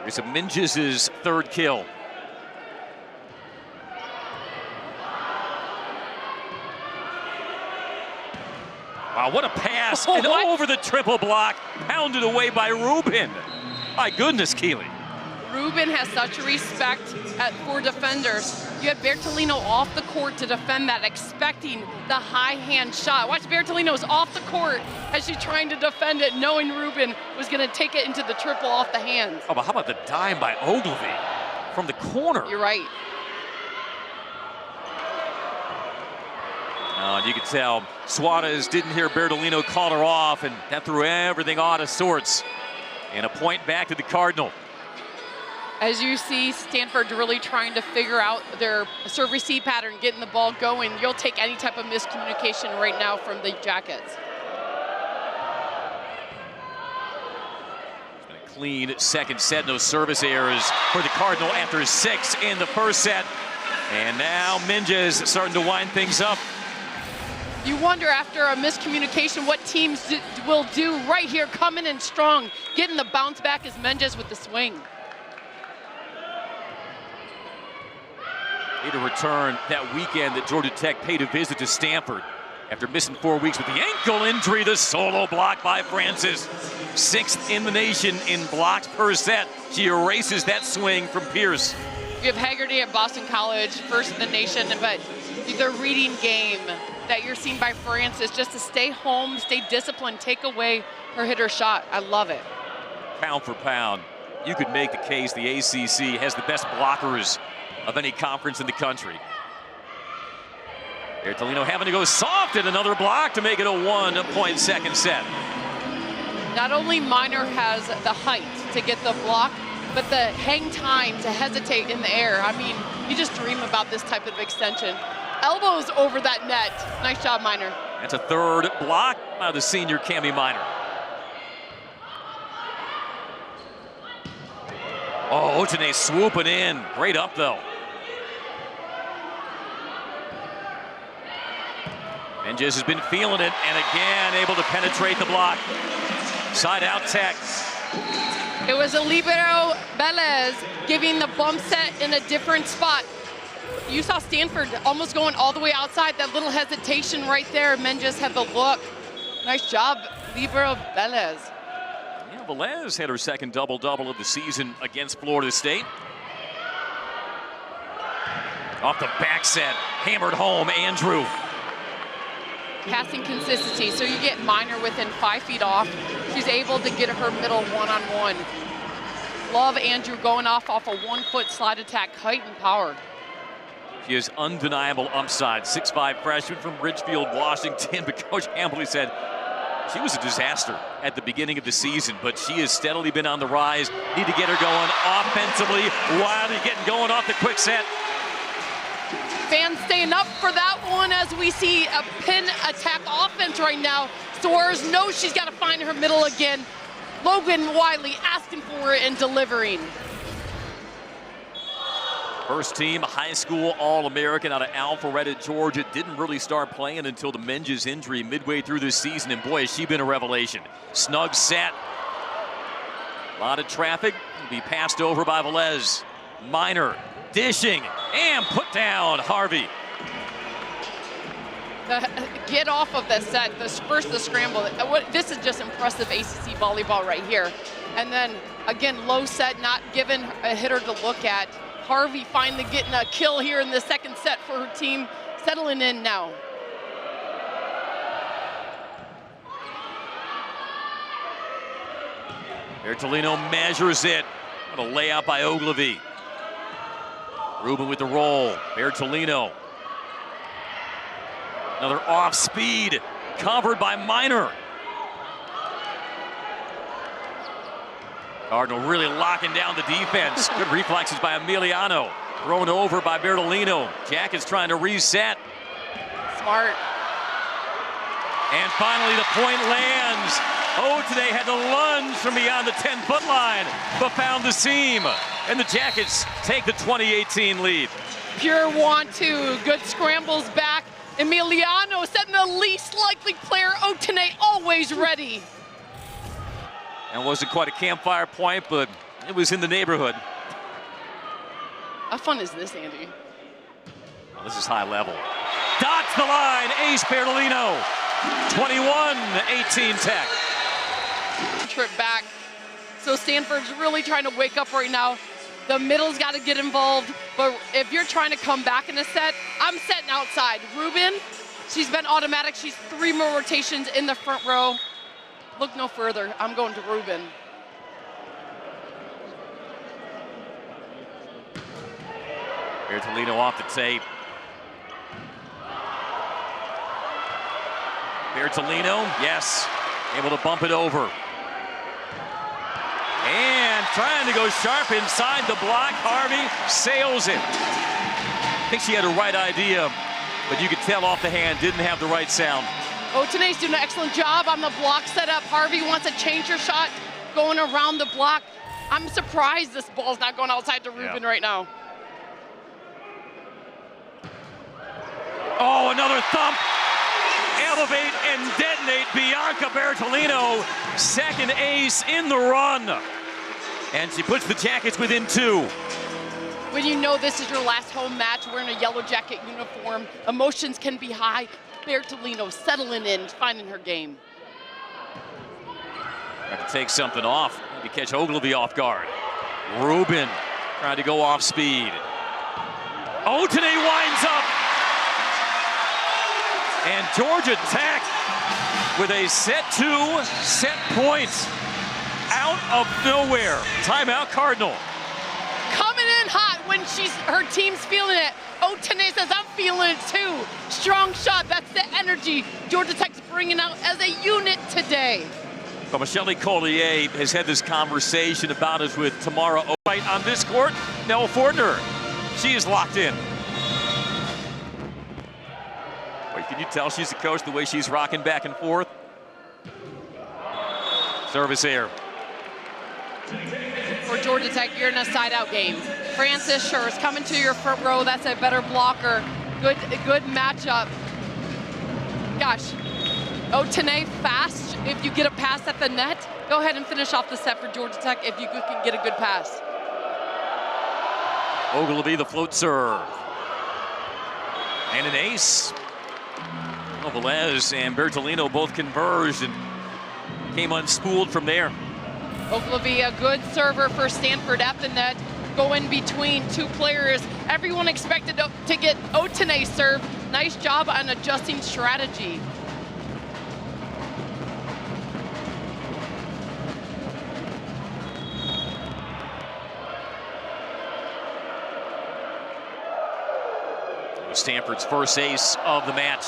Here's Menges' third kill. Wow, what a pass, and over the triple block, pounded away by Rubin. My goodness, Keeley. Rubin has such respect for defenders. You have Bertolino off the court to defend that, expecting the high hand shot. Watch, Bertolino's off the court as she's trying to defend it, knowing Rubin was gonna take it into the triple off the hands. Oh, but how about the dime by Ogilvy from the corner? You're right. And you could tell Suarez didn't hear Bertolino call her off, and that threw everything out of sorts. And a point back to the Cardinal. As you see, Stanford really trying to figure out their serve receive pattern, getting the ball going. You'll take any type of miscommunication right now from the Jackets. It's been a clean second set, no service errors for the Cardinal after 6 in the first set. And now Menges starting to wind things up. You wonder after a miscommunication what teams will do right here, coming in strong, getting the bounce back is Menges with the swing. Made a return that weekend that Georgia Tech paid a visit to Stanford. After missing 4 weeks with the ankle injury, the solo block by Francis. 6th in the nation in blocks per set. She erases that swing from Pierce. You have Haggerty at Boston College, 1st in the nation, but the reading game that you're seeing by Francis, just to stay home, stay disciplined, take away her hitter shot. I love it. Pound for pound, you could make the case the ACC has the best blockers of any conference in the country. Bertolino having to go soft at another block to make it a 1-point second set. Not only Minor has the height to get the block, but the hang time to hesitate in the air. I mean, you just dream about this type of extension. Elbows over that net. Nice job, Minor. That's a 3rd block by the senior Cami Minor. Oh, Otene swooping in. Great up, though. Menges has been feeling it, and again able to penetrate the block. Side out Tech. It was a libero Velez giving the bump set in a different spot. You saw Stanford almost going all the way outside. That little hesitation right there. Menges had the look. Nice job, libero Velez. Yeah, Velez had her 2nd double-double of the season against Florida State. Off the back set, hammered home, Andrew. Passing consistency, so you get Minor within 5 feet off. She's able to get her middle one-on-one. Love Andrew going off a 1-foot slide attack, height and power. She has undeniable upside. 6'5" freshman from Ridgefield, Washington. But Coach Hambley said she was a disaster at the beginning of the season, but she has steadily been on the rise. Need to get her going offensively. Wiley getting going off the quick set. Fans staying up for that one as we see a pin attack offense right now. Soares knows she's got to find her middle again. Logan Wiley asking for it and delivering. First team high school All-American out of Alpharetta, Georgia. Didn't really start playing until the Menges injury midway through this season, and boy, has she been a revelation. Snug set. A lot of traffic. Be passed over by Velez. Minor dishing and put down Harvey. Get off of the set, first the scramble. This is just impressive ACC volleyball right here. And then again, low set, not given a hitter to look at. Harvey finally getting a kill here in the 2nd set for her team, settling in now. Bertolino measures it. What a layup by Ogilvy. Rubin with the roll. Bertolino. Another off speed, covered by Minor. Cardinal really locking down the defense. Good reflexes by Emiliano. Thrown over by Bertolino. Jackets trying to reset. Smart. And finally the point lands. Otene had to lunge from beyond the 10-foot line, but found the seam. And the Jackets take the 2018 lead. Pure want to. Good scrambles back. Emiliano setting the least likely player. Otene always ready. And wasn't quite a campfire point, but it was in the neighborhood. How fun is this, Andy? Well, this is high level. Dots the line, ace Bertolino. 21-18 Tech. Trip back. So Stanford's really trying to wake up right now. The middle's got to get involved, but if you're trying to come back in a set, I'm setting outside. Rubin, she's been automatic. She's 3 more rotations in the front row. Look no further. I'm going to Rubin. Bertolino off the tape. Bertolino, yes, able to bump it over. And trying to go sharp inside the block. Harvey sails it. I think she had the right idea, but you could tell off the hand, didn't have the right sound. Otene's doing an excellent job on the block setup. Harvey wants to change her shot, going around the block. I'm surprised this ball's not going outside to Rubin right now. Oh, another thump. elevate and detonate Bianca Bertolino. Second ace in the run. And she puts the Jackets within 2. When you know this is your last home match, wearing a Yellow Jacket uniform, emotions can be high. Bertolino settling in, finding her game. Trying to take something off, to catch Ogilvy off guard. Rubin trying to go off speed. Otene winds up. And Georgia Tech with a set 2, set points out of nowhere. Timeout Cardinal. Coming in hot when her team's feeling it. Otene says, I'm feeling it too. Strong shot, that's the energy Georgia Tech's bringing out as a unit today. But Michelle Collier has had this conversation about us with Tamara Right on this court. Nell Fortner, she is locked in. Wait, can you tell she's a coach the way she's rocking back and forth? Service here. For Georgia Tech, you're in a side-out game. Francis Scher is coming to your front row. That's a better blocker. Good matchup. Gosh, Otene fast. If you get a pass at the net, go ahead and finish off the set for Georgia Tech if you can get a good pass. Ogilvy the float serve. And an ace. Well, Velez and Bertolino both converged and came unspooled from there. Ogilvy, a good server for Stanford at the net. Go in between 2 players. Everyone expected to get Otene serve. Nice job on adjusting strategy. Stanford's first ace of the match.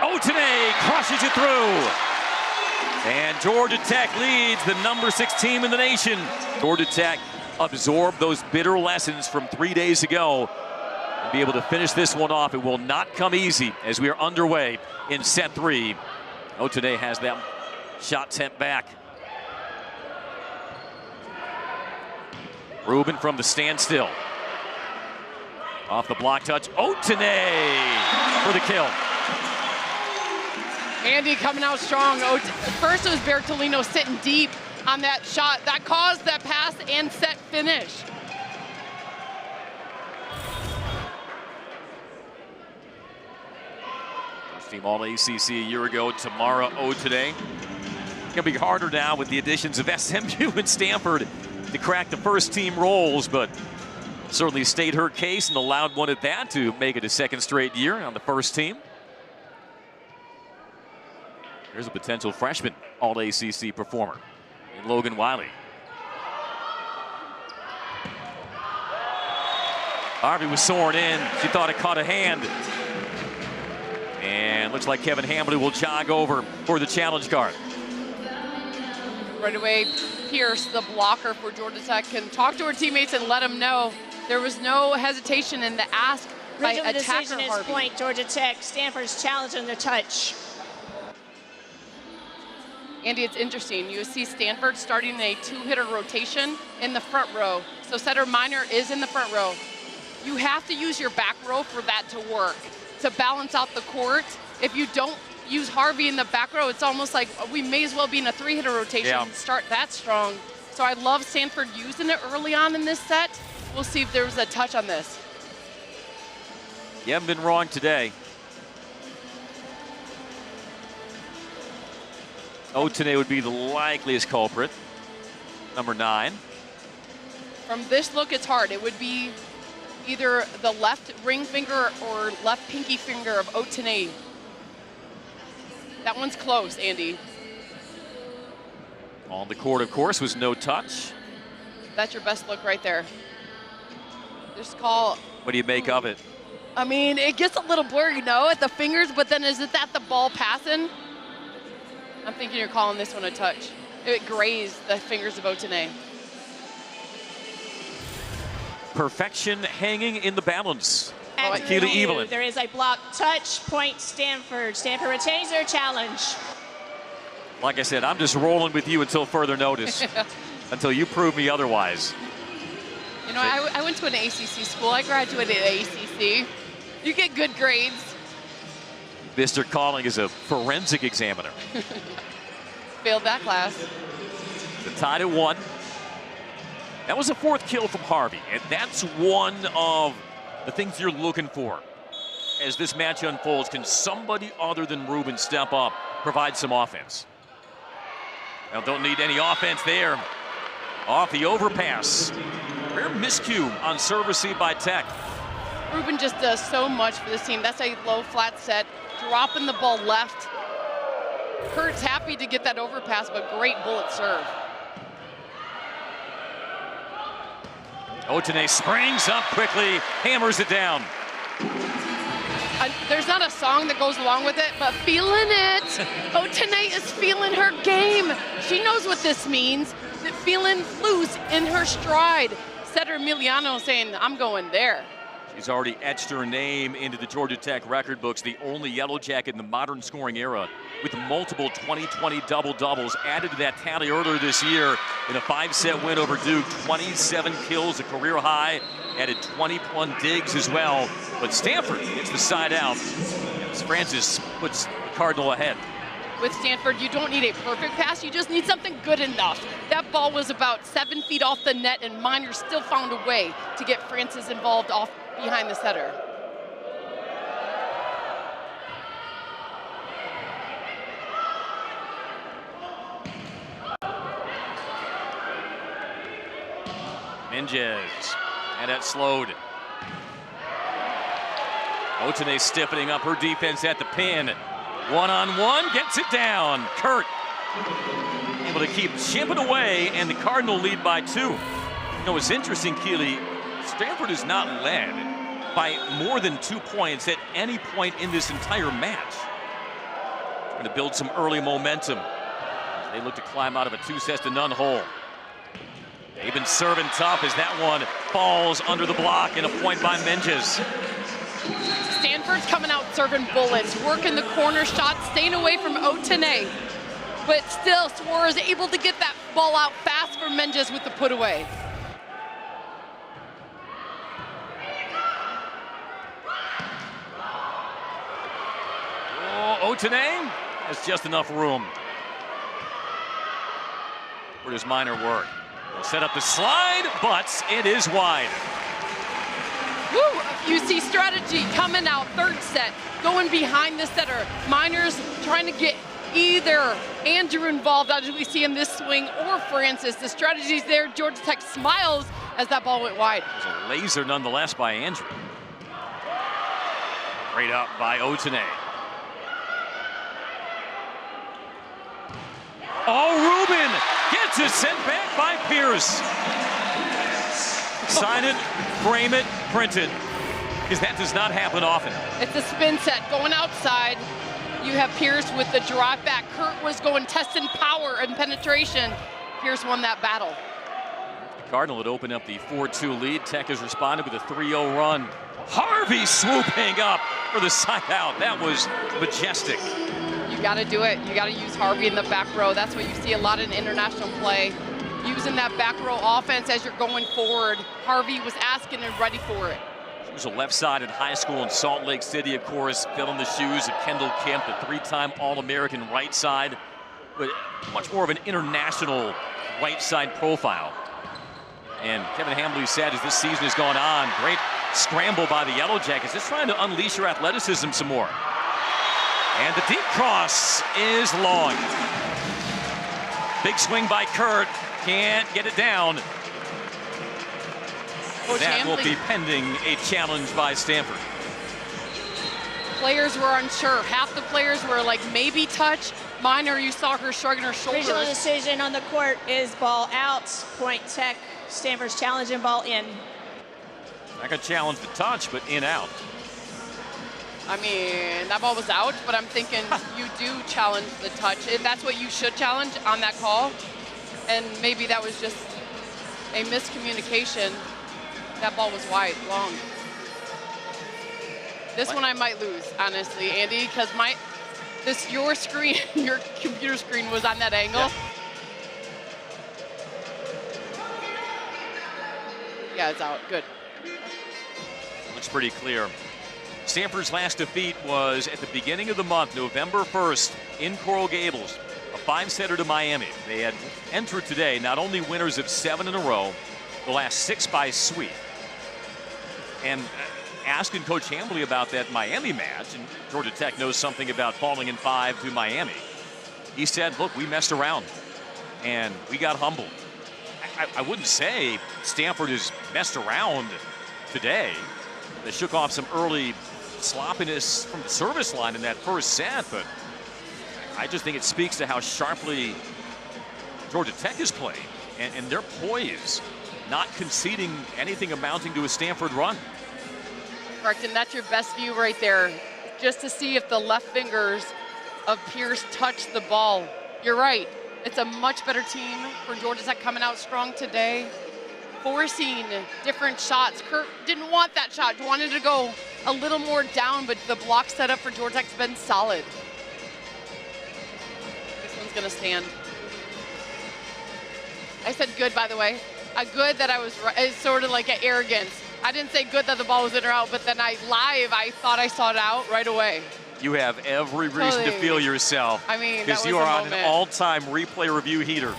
Otene crushes it through. And Georgia Tech leads the number 6 team in the nation. Georgia Tech absorbed those bitter lessons from 3 days ago and be able to finish this one off. It will not come easy as we are underway in set 3. Otene has that shot sent back. Rubin from the standstill. Off the block touch, Otene for the kill. Andy coming out strong. First it was Bertolino sitting deep on that shot. That caused that pass and set finish. First team All-ACC a year ago, Tamara Otene. Gonna be harder now with the additions of SMU and Stanford to crack the first team roles, but certainly stayed her case and allowed one at that to make it a second straight year on the first team. There's a potential freshman All-ACC performer in Logan Wiley. Harvey was soaring in. She thought it caught a hand. And looks like Kevin Hambley will jog over for the challenge card. Right away, Pierce, the blocker for Georgia Tech, can talk to her teammates and let them know there was no hesitation in the ask by Original attacker decision is Harvey. point Georgia Tech. Stanford's challenging the touch. Andy, it's interesting. You see Stanford starting a 2-hitter rotation in the front row. So setter Minor is in the front row. You have to use your back row for that to work, to balance out the court. If you don't use Harvey in the back row, it's almost like we may as well be in a 3-hitter rotation and start that strong. So I love Stanford using it early on in this set. We'll see if there's a touch on this. You haven't been wrong today. Otene would be the likeliest culprit. Number 9. From this look, it's hard. It would be either the left ring finger or left pinky finger of Otene. That one's close, Andy. On the court, of course, was no touch. That's your best look right there. Just call. What do you make of it? I mean, it gets a little blurry, no, at the fingers, but then is it that the ball passing? I'm thinking you're calling this one a touch. It grazed the fingers of Otene. Perfection hanging in the balance. At Keely review, Evelyn. there is a block touch, point Stanford. Stanford retains their challenge. Like I said, I'm just rolling with you until further notice, until you prove me otherwise. You know, I went to an ACC school. I graduated at ACC. You get good grades. Mr. Calling is a forensic examiner. Failed that class. The tied at 1. That was a 4th kill from Harvey, and that's one of the things you're looking for as this match unfolds. Can somebody other than Ruben step up, provide some offense? Now, don't need any offense there. Off the overpass. Rare miscue on serve receive by Tech. Ruben just does so much for this team. That's a low flat set, dropping the ball left. Kurt's happy to get that overpass, but great bullet serve. Otene springs up quickly, hammers it down. There's not a song that goes along with it, but feeling it. Otene is feeling her game. She knows what this means. Feeling loose in her stride. Setter Emiliano saying, I'm going there. She's already etched her name into the Georgia Tech record books, the only Yellow Jacket in the modern scoring era with multiple 20-20 double-doubles added to that tally earlier this year in a 5-set win over Duke. 27 kills, a career high, added 21 digs as well. But Stanford gets the side out as Francis puts the Cardinal ahead. With Stanford, you don't need a perfect pass, you just need something good enough. That ball was about 7 feet off the net, and Miners still found a way to get Francis involved off behind the setter. Menges, and that slowed. Otene stiffening up her defense at the pin. One-on-one, gets it down. Kurt able to keep chipping away, and the Cardinal lead by 2. You know, it's interesting, Keely, Stanford is not led by more than 2 points at any point in this entire match. Going to build some early momentum. They look to climb out of a 2-0 hole. They've been serving tough as that one falls under the block, and a point by Menges. Stanford's coming out serving bullets, working the corner shot, staying away from Otene. But still, Swore is able to get that ball out fast for Menges with the put away. Oh, Otene has just enough room. Where does Miner work? Set up the slide, but it is wide. Woo! You see strategy coming out, 3rd set, going behind the setter. Miners trying to get either Andrew involved, as we see in this swing, or Francis. The strategy's there. Georgia Tech smiles as that ball went wide. It was a laser nonetheless by Andrew. Great up by Otene. Oh, Ruben gets it sent back by Pierce. Sign it, frame it, print it, because that does not happen often. It's a spin set going outside. You have Pierce with the drop back. Kurt was going testing power and penetration. Pierce won that battle. The Cardinal had opened up the 4-2 lead. Tech has responded with a 3-0 run. Harvey swooping up for the side out. That was majestic. You got to do it. You got to use Harvey in the back row. That's what you see a lot in international play. Using that back row offense as you're going forward. Harvey was asking and ready for it. She was a left side in high school in Salt Lake City, of course, filling the shoes of Kendall Kemp, the 3-time All-American right side, but much more of an international right side profile. And Kevin Hambley said as this season has gone on, great scramble by the Yellow Jackets, just trying to unleash her athleticism some more. And the deep cross is long. Big swing by Kurt, can't get it down. That will be pending a challenge by Stanford. Players were unsure. Half the players were like maybe touch. Miner, you saw her shrugging her shoulders. Original decision on the court is ball out. Point Tech. Stanford's challenging ball in. Not gonna challenge the touch, but in out. I mean, that ball was out, but I'm thinking you do challenge the touch. That's what you should challenge on that call. And maybe that was just a miscommunication. That ball was wide, long. This one I might lose, honestly, Andy, because your screen, your computer screen was on that angle. Yeah, it's out. Good. Looks pretty clear. Stanford's last defeat was at the beginning of the month, November 1st, in Coral Gables, a 5-setter to Miami. They had entered today not only winners of 7 in a row, the last 6 by sweep. And asking Coach Hambley about that Miami match, and Georgia Tech knows something about falling in 5 to Miami, he said, look, we messed around and we got humbled. I wouldn't say Stanford has messed around today. They shook off some early sloppiness from the service line in that first set, but I just think it speaks to how sharply Georgia Tech is playing and their poise, not conceding anything amounting to a Stanford run. Correct, and that's your best view right there, just to see if the left fingers of Pierce touch the ball. You're right. It's a much better team for Georgia Tech coming out strong today, forcing different shots. Kurt didn't want that shot, wanted to go a little more down, but the block setup for Georgia Tech's been solid. This one's gonna stand. I said good, by the way. A good that I was, it's sort of like an arrogance. I didn't say good that the ball was in or out, but then I thought I saw it out right away. You have every reason to feel yourself. I mean, because you are on an all-time replay review heater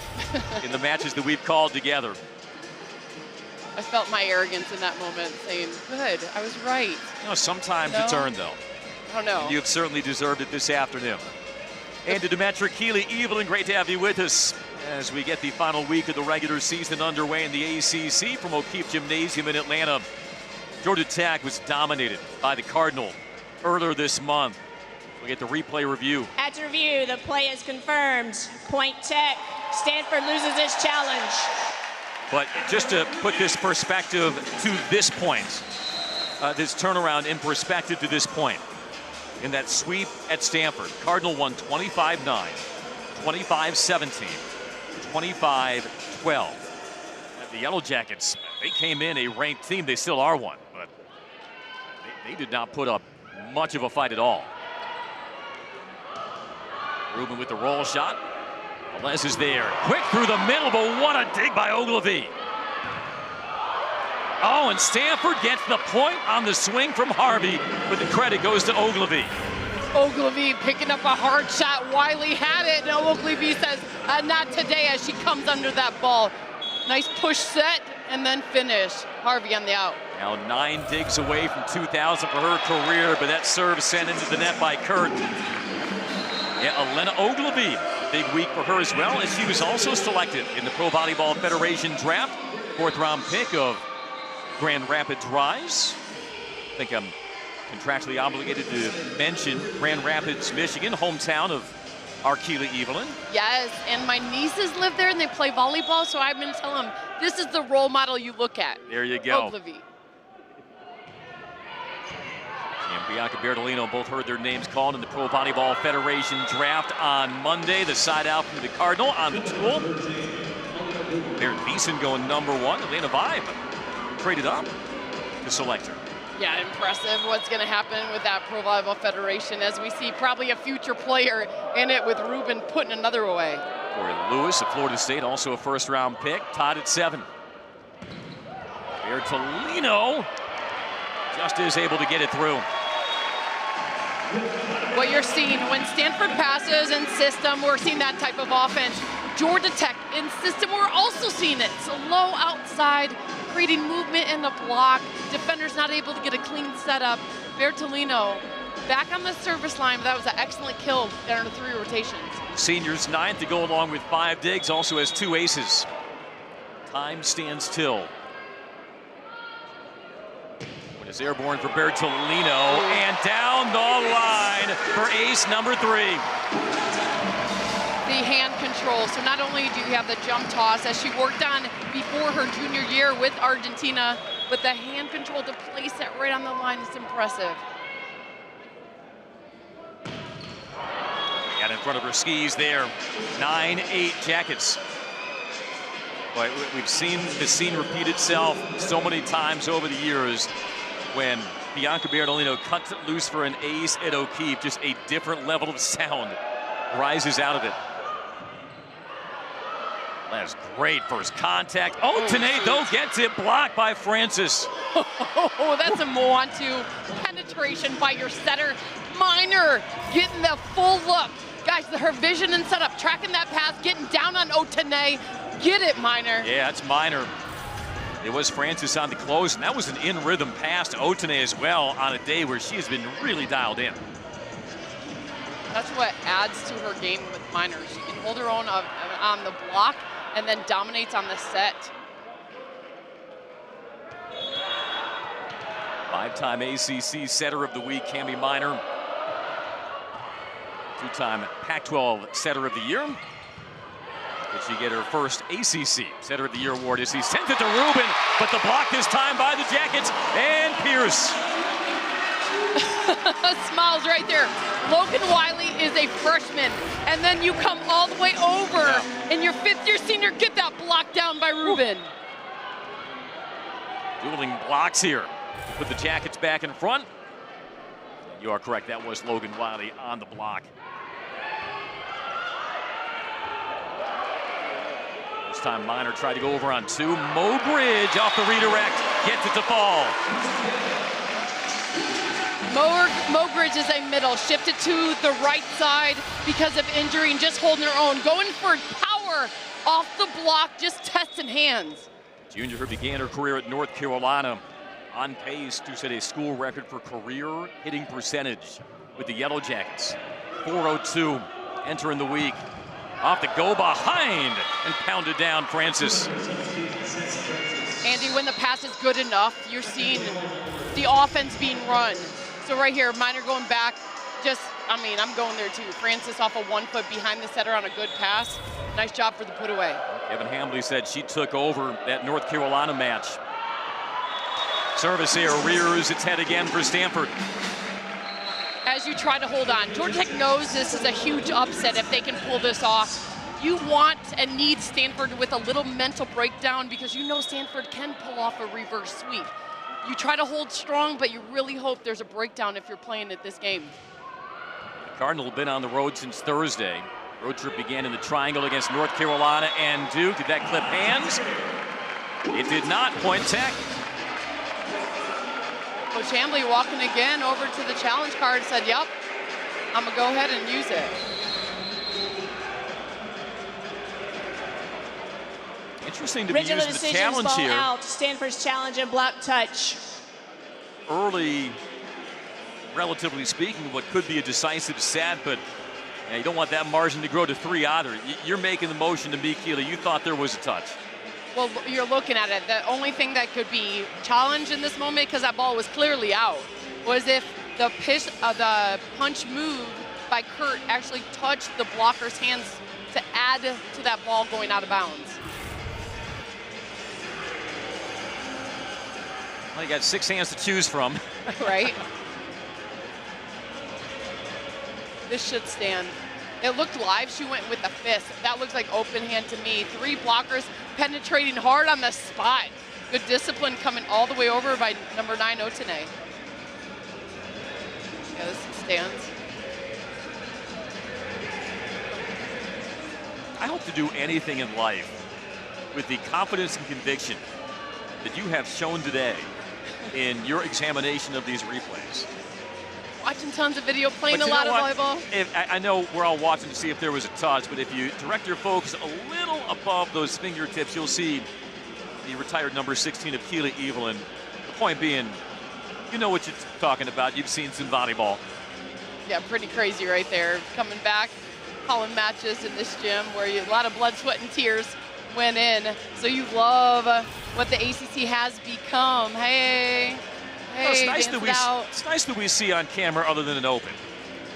in the matches that we've called together. I felt my arrogance in that moment, saying, good, I was right. You know, sometimes it's earned, though. I don't know. You have certainly deserved it this afternoon. And to Demetra Keeley, Evelyn, great to have you with us as we get the final week of the regular season underway in the ACC from O'Keefe Gymnasium in Atlanta. Georgia Tech was dominated by the Cardinal earlier this month. We'll get the replay review. At review, the play is confirmed. Point Tech. Stanford loses its challenge. But just to put this perspective to this point, this turnaround in perspective to this point, in that sweep at Stanford, Cardinal won 25-9, 25-17, 25-12. The Yellow Jackets, they came in a ranked team. They still are one, but they did not put up much of a fight at all. Rubin with the roll shot. Velez is there. Quick through the middle, but what a dig by Ogilvy. Oh, and Stanford gets the point on the swing from Harvey, but the credit goes to Ogilvy. Ogilvy picking up a hard shot. Wiley had it, and Ogilvy says, not today, as she comes under that ball. Nice push set, and then finish. Harvey on the out. Now 9 digs away from 2,000 for her career, but that serve sent into the net by Kurt. Yeah, Elena Ogilvy, big week for her as well, as she was also selected in the Pro Volleyball Federation draft. 4th round pick of Grand Rapids Rise. I think I'm contractually obligated to mention Grand Rapids, Michigan, hometown of our Keeley Evelyn. Yes, and my nieces live there and they play volleyball, so I've been telling them, this is the role model you look at. There you go. Ogilvy. And Bianca Bertolino both heard their names called in the Pro Volleyball Federation draft on Monday. The side out from the Cardinal on the tool. Barrett Beeson going #1. Atlanta Vibe traded up to select her. Yeah, impressive what's going to happen with that Pro Volleyball Federation, as we see probably a future player in it with Rubin putting another away. Corey Lewis of Florida State, also a 1st round pick, tied at 7. Bertolino just is able to get it through. What you're seeing when Stanford passes in system, we're seeing that type of offense. Georgia Tech in system, we're also seeing it. Slow outside, creating movement in the block. Defenders not able to get a clean setup. Bertolino back on the service line, but that was an excellent kill under 3 rotations. Seniors 9th to go along with 5 digs, also has 2 aces. Time stands still. Is airborne for Bertolino, and down the line for ace #3. The hand control, so not only do you have the jump toss as she worked on before her junior year with Argentina, but the hand control to place it right on the line is impressive. Got in front of her skis there. 9-8 Jackets. But we've seen the scene repeat itself so many times over the years. When Bianca Bertolino cuts it loose for an ace at O'Keefe, just a different level of sound rises out of it. That's great first contact. Oh, Tanae, though, gets it blocked by Francis. Oh, that's a one-two penetration by your setter. Minor getting the full look. Guys, her vision and setup, tracking that pass, getting down on Otene. Get it, Minor. Yeah, that's Minor. It was Francis on the close, and that was an in-rhythm pass to Otene as well on a day where she has been really dialed in. That's what adds to her game with Minor. She can hold her own on the block and then dominates on the set. Five-time ACC Setter of the Week, Cami Minor. Two-time Pac-12 Setter of the Year. Did she get her first ACC Setter of the Year award as he sent it to Rubin, but the block this time by the Jackets, and Pierce. Smiles right there. Logan Wiley is a freshman, and then you come all the way over, and your fifth-year senior get that block down by Rubin. Dueling blocks here to put the Jackets back in front. You are correct, that was Logan Wiley on the block. This time Minor tried to go over on two. Mobridge off the redirect, gets it to fall. Mobridge is a middle, shifted to the right side because of injury and just holding her own. Going for power off the block, just testing hands. Junior who began her career at North Carolina, on pace to set a school record for career hitting percentage with the Yellow Jackets. 402 entering the week. Off the go behind and pounded down Francis. Andy, when the pass is good enough, you're seeing the offense being run. So right here, Minor going back, I'm going there too. Francis off of 1 foot behind the setter on a good pass. Nice job for the put away. Kevin Hambley said she took over that North Carolina match. Service here, rears its head again for Stanford. As you try to hold on, Georgia Tech knows this is a huge upset if they can pull this off. You want and need Stanford with a little mental breakdown because you know Stanford can pull off a reverse sweep. You try to hold strong, but you really hope there's a breakdown if you're playing at this game. The Cardinal have been on the road since Thursday. Road trip began in the triangle against North Carolina and Duke. Did that clip hands? It did not. Point Tech. Coach Hambley walking again over to the challenge card, said, yep, I'm gonna go ahead and use it. Interesting to be using the challenge ball here. Out. Stanford's challenge and block touch. Early, relatively speaking, what could be a decisive set, but you don't want that margin to grow to 3 either. You're making the motion to me, Keely. You thought there was a touch. Well, you're looking at it. The only thing that could be challenged in this moment, because that ball was clearly out, was if the punch move by Kurt actually touched the blocker's hands to add to that ball going out of bounds. Well, you got 6 hands to choose from. Right? This should stand. It looked live, she went with the fist. That looks like open hand to me. 3 blockers penetrating hard on the spot. Good discipline coming all the way over by number 9, Otene. Yeah, this stands. I hope to do anything in life with the confidence and conviction that you have shown today in your examination of these replays. Watching tons of video, playing a lot of volleyball. I know we're all watching to see if there was a touch, but if you direct your focus a little above those fingertips, you'll see the retired number 16 of Keely Evelyn. The point being, you know what you're talking about. You've seen some volleyball. Yeah, pretty crazy right there. Coming back, calling matches in this gym where a lot of blood, sweat, and tears went in. So you love what the ACC has become. Hey. Hey, it's nice that we see on camera other than an open.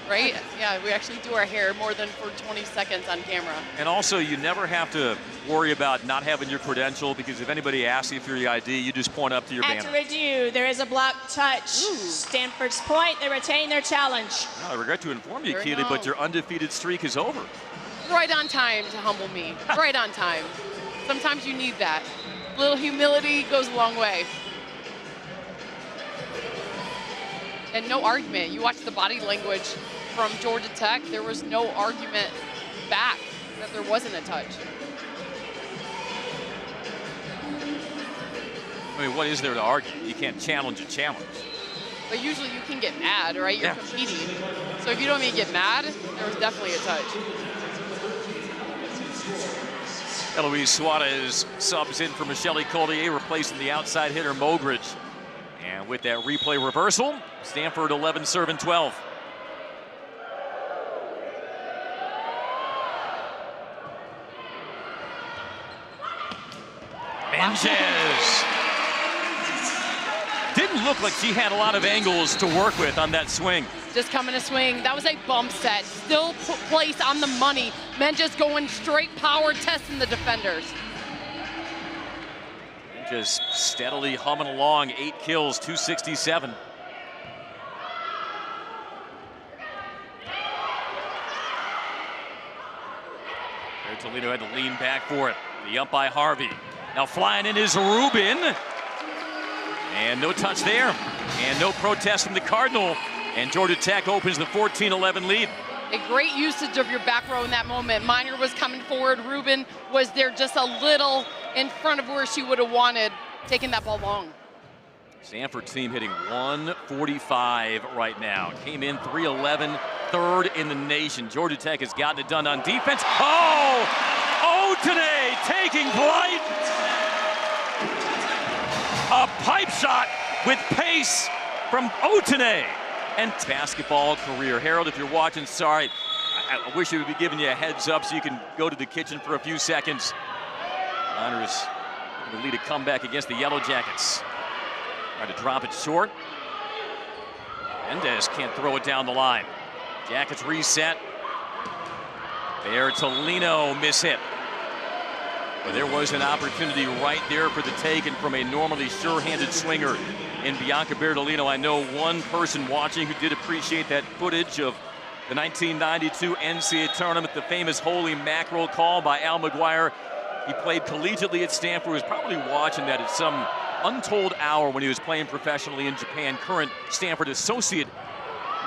Right? Yeah, we actually do our hair more than for 20 seconds on camera. And also, you never have to worry about not having your credential, because if anybody asks you for your ID, you just point up to your banner. At review, there is a block touch. Ooh. Stanford's point, they retain their challenge. Well, I regret to inform you, Keely, but your undefeated streak is over. Right on time to humble me. Right on time. Sometimes you need that. A little humility goes a long way. And no argument. You watch the body language from Georgia Tech. There was no argument back that there wasn't a touch. I mean, what is there to argue? You can't challenge a challenge. But usually you can get mad, right? You're competing. So if you don't even get mad, there was definitely a touch. Eloise Suarez subs in for Michelle Collier, replacing the outside hitter Mogridge. And with that replay reversal, Stanford 11 serving 12. Menges. Didn't look like she had a lot of angles to work with on that swing. Just coming to swing. That was a bump set. Still placed on the money. Menges going straight power, testing the defenders. Just steadily humming along, 8 kills, 267. Toledo had to lean back for it. The up by Harvey. Now flying in is Rubin. And no touch there. And no protest from the Cardinal. And Georgia Tech opens the 14-11 lead. A great usage of your back row in that moment. Miner was coming forward. Rubin was there just a little in front of where she would have wanted, taking that ball long. Stanford team hitting 145 right now. Came in 311, third in the nation. Georgia Tech has gotten it done on defense. Oh, today taking flight. A pipe shot with pace from Otene. And basketball career. Harold, if you're watching, sorry. I wish I would be giving you a heads up so you can go to the kitchen for a few seconds. Miners will lead a comeback against the Yellow Jackets. Try to drop it short. Mendez can't throw it down the line. Jackets reset. Bertolino mishit. But there was an opportunity right there for the take, and from a normally sure-handed swinger in Bianca Bertolino. I know one person watching who did appreciate that footage of the 1992 NCAA tournament, the famous holy mackerel call by Al McGuire. He played collegiately at Stanford, was probably watching that at some untold hour when he was playing professionally in Japan. Current Stanford associate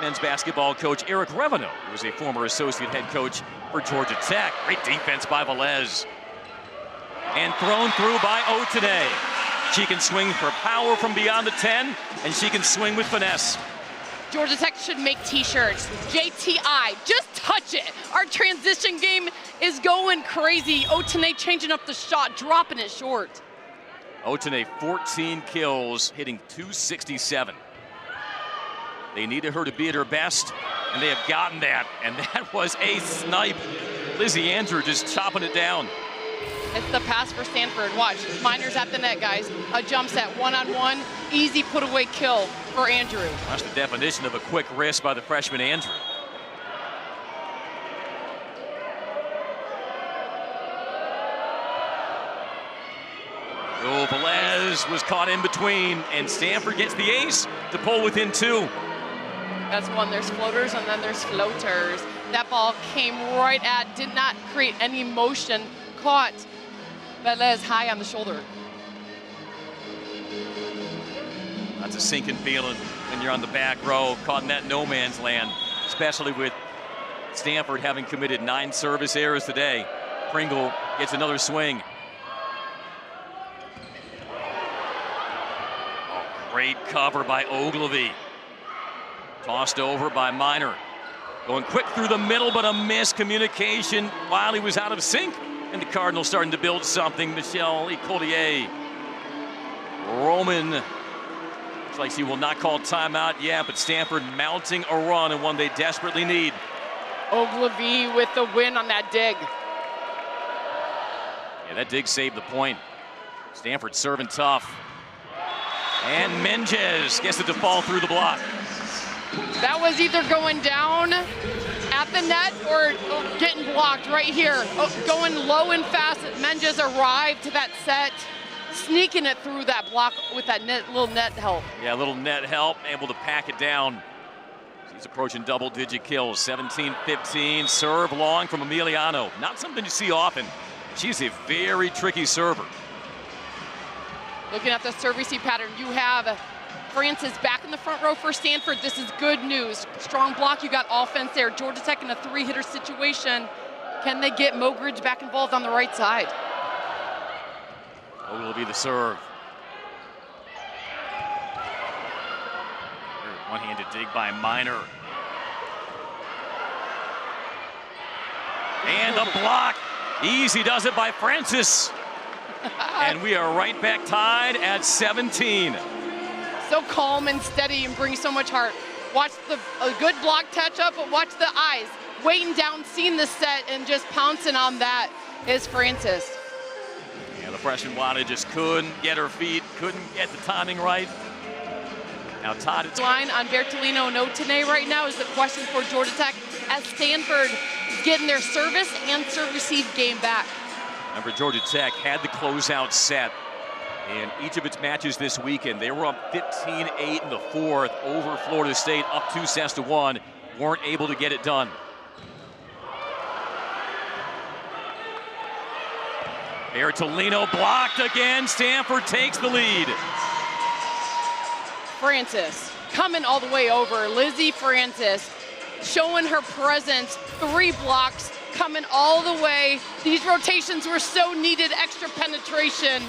men's basketball coach Eric Reveneau, who was a former associate head coach for Georgia Tech. Great defense by Velez. And thrown through by Otene. She can swing for power from beyond the 10, and she can swing with finesse. Georgia Tech should make t-shirts. JTI, just touch it. Our transition game is going crazy. Otene changing up the shot, dropping it short. Otene, 14 kills, hitting 267. They needed her to be at her best, and they have gotten that. And that was a snipe. Lizzie Andrew just chopping it down. It's the pass for Stanford. Watch, Miners at the net, guys. A jump set, one-on-one, easy put-away kill for Andrew. That's the definition of a quick wrist by the freshman Andrew. Oh, Velez was caught in between, and Stanford gets the ace to pull within 2. That's one. There's floaters, and then there's floaters. That ball came right at, did not create any motion, caught Velez high on the shoulder. That's a sinking feeling when you're on the back row, caught in that no man's land, especially with Stanford having committed 9 service errors today. Pringle gets another swing. Oh, great cover by Ogilvy. Tossed over by Miner. Going quick through the middle, but a miscommunication while he was out of sync. And the Cardinals starting to build something. Michelle Collier. Roman. Looks like she will not call timeout yet, but Stanford mounting a run and one they desperately need. Ogilvy with the win on that dig. Yeah, that dig saved the point. Stanford serving tough. And Menges gets it to fall through the block. That was either going down at the net or getting blocked right here. Going low and fast. Menges arrived to that set, sneaking it through that block with that little net help. Yeah, a little net help, able to pack it down. She's approaching double-digit kills, 17-15. Serve long from Emiliano. Not something you see often. She's a very tricky server. Looking at the service pattern, you have Francis back in the front row for Stanford. This is good news. Strong block, you got offense there. Georgia Tech in a 3-hitter situation. Can they get Mogridge back involved on the right side? Oh, will be the serve. One-handed dig by Minor. And a block. Easy does it by Francis. And we are right back tied at 17. So calm and steady and brings so much heart. Watch a good block touch up, but watch the eyes. Waiting down, seeing the set, and just pouncing on that is Francis. Yeah, the freshman Wada just couldn't get her feet, couldn't get the timing right. Now Todd, it's line on Bertolino and Otene right now is the question for Georgia Tech as Stanford getting their service and serve receive game back. Remember, Georgia Tech had the closeout set in each of its matches this weekend. They were up 15-8 in the fourth over Florida State, up 2-1, weren't able to get it done. Bertolino blocked again. Stanford takes the lead. Francis coming all the way over. Lizzie Francis showing her presence. 3 blocks coming all the way. These rotations were so needed. Extra penetration.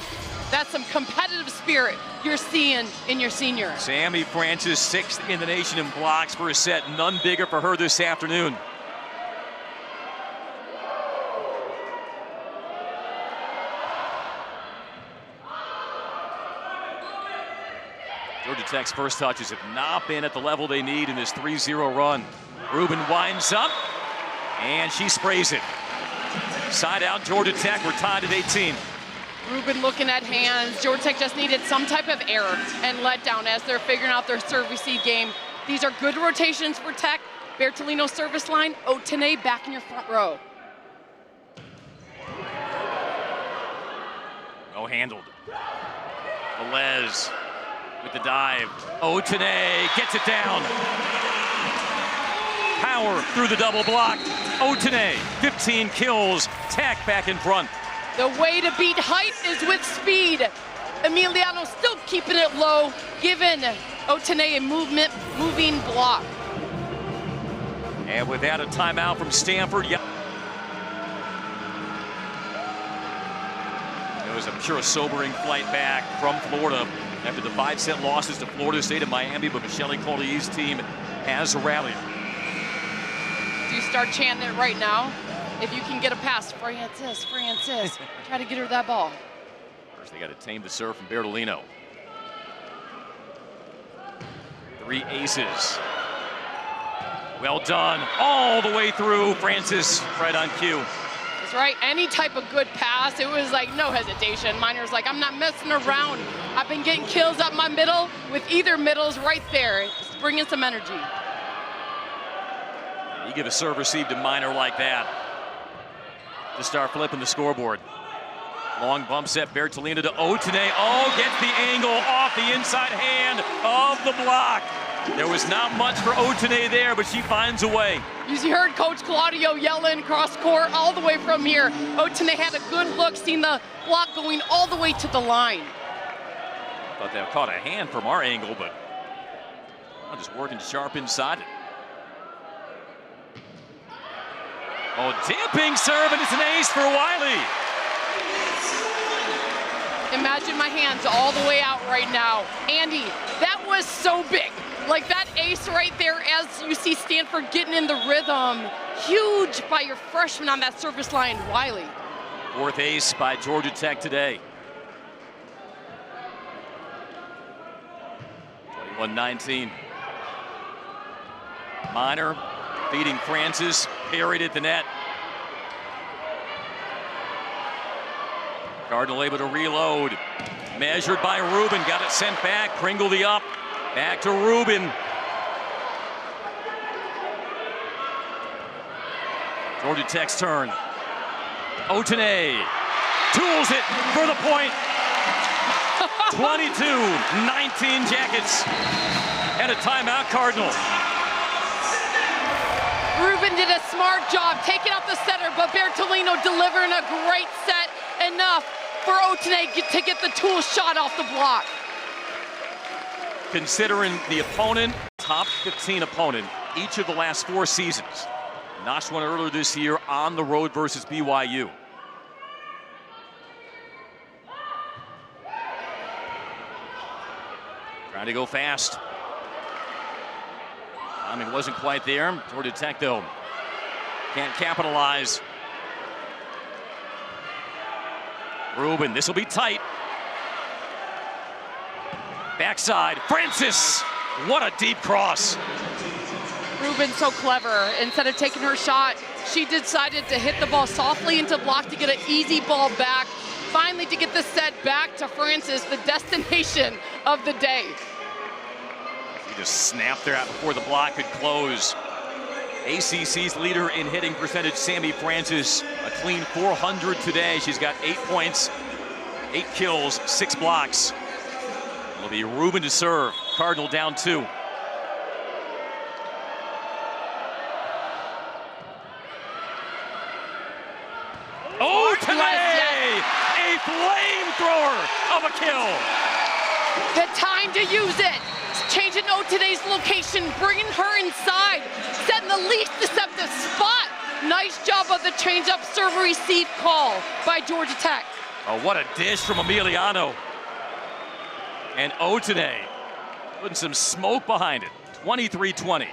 That's some competitive spirit you're seeing in your senior. Sammy Francis, 6th in the nation in blocks for a set. None bigger for her this afternoon. Georgia Tech's first touches have not been at the level they need in this 3-0 run. Rubin winds up, and she sprays it. Side out, Georgia Tech. We're tied at 18. Rubin looking at hands. Georgia Tech just needed some type of error and letdown as they're figuring out their serve-receive game. These are good rotations for Tech. Bertolino service line, Otene back in your front row. Oh, handled. Velez with the dive. Otene gets it down. Power through the double block. Otene, 15 kills. Tech back in front. The way to beat height is with speed. Emiliano still keeping it low, giving Otene a moving block. And without a timeout from Stanford, it was, I'm sure, a sobering flight back from Florida after the 5-set losses to Florida State and Miami, but Michelle Coley's team has rallied. Do you start chanting it right now? If you can get a pass, Francis, Francis, try to get her that ball. First, they got to tame the serve from Bertolino. 3 aces. Well done, all the way through. Francis, right on cue. That's right, any type of good pass, it was like no hesitation. Minor's like, I'm not messing around. I've been getting kills up my middle with either middles right there. It's bringing some energy. You give a serve receive to Minor like that to start flipping the scoreboard. Long bump set, Bertolino to Otene. Oh, gets the angle off the inside hand of the block. There was not much for Otene there, but she finds a way. You heard Coach Claudio yelling cross court all the way from here. Otene had a good look, seen the block going all the way to the line. Thought they caught a hand from our angle, but I'm just working sharp inside it. Oh, dipping serve, and it's an ace for Wiley. Imagine my hands all the way out right now. Andy, that was so big. Like that ace right there as you see Stanford getting in the rhythm. Huge by your freshman on that service line, Wiley. 4th ace by Georgia Tech today. 21-19. Minor feeding Francis, parried at the net. Cardinal able to reload. Measured by Rubin, got it sent back. Kringle the up, back to Rubin. Georgia Tech's turn. Otene tools it for the point. 22-19 Jackets. And a timeout, Cardinal. Rubin did a smart job taking out the setter, but Bertolino delivering a great set, enough for Otene to get the tool shot off the block. Considering the opponent, top 15 opponent, each of the last 4 seasons. Notched one earlier this year on the road versus BYU. Trying to go fast. Timing wasn't quite there. Georgia Tech, though, can't capitalize. Rubin, this will be tight. Backside, Francis. What a deep cross. Rubin's so clever. Instead of taking her shot, she decided to hit the ball softly into block to get an easy ball back. Finally, to get the set back to Francis, the destination of the day. She just snapped there out before the block could close. ACC's leader in hitting percentage, Sammy Francis, a clean 400 today. She's got 8 points, 8 kills, 6 blocks. It'll be Rubin to serve. Cardinal down 2. Oh, today, a flamethrower of a kill. The time to use it. Changing today's location, bringing her inside, setting the least deceptive spot. Nice job of the change-up serve receive call by Georgia Tech. Oh, what a dish from Emiliano. And today, putting some smoke behind it. 23-20.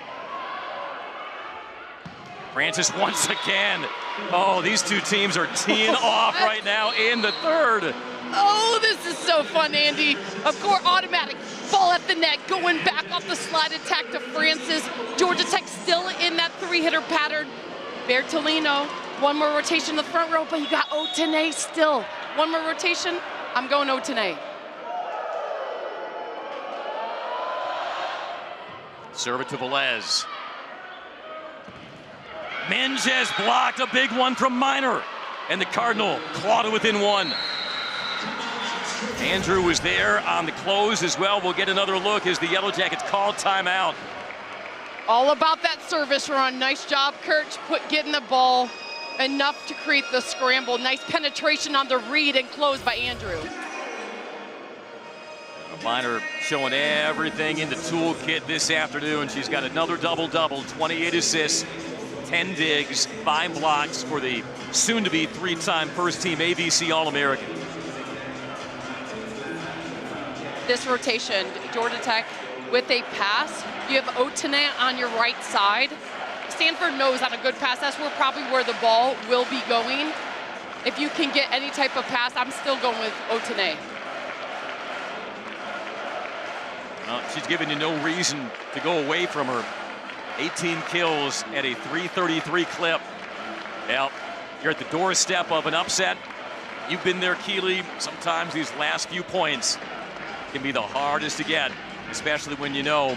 Francis once again. Oh, these two teams are teeing off right now in the third. Oh, this is so fun, Andy. Of course, automatic ball at the net, going back off the slide attack to Francis. Georgia Tech still in that 3-hitter pattern. Bertolino, one more rotation in the front row, but you got Otene still. One more rotation, I'm going Otene. Serve it to Velez. Menges blocked a big one from Minor. And the Cardinal clawed it within 1. Andrew was there on the close as well. We'll get another look as the Yellow Jackets call timeout. All about that service run. Nice job, Kirch, getting the ball enough to create the scramble. Nice penetration on the read and close by Andrew. Minor showing everything in the toolkit this afternoon. She's got another double-double, 28 assists, 10 digs, 5 blocks for the soon-to-be 3-time first-team AVC All-American. This rotation, Georgia Tech with a pass. You have Otene on your right side. Stanford knows on a good pass, that's probably where the ball will be going. If you can get any type of pass, I'm still going with Otene. Well, she's given you no reason to go away from her. 18 kills at a .333 clip. Well, you're at the doorstep of an upset. You've been there, Keeley. Sometimes these last few points can be the hardest to get, especially when you know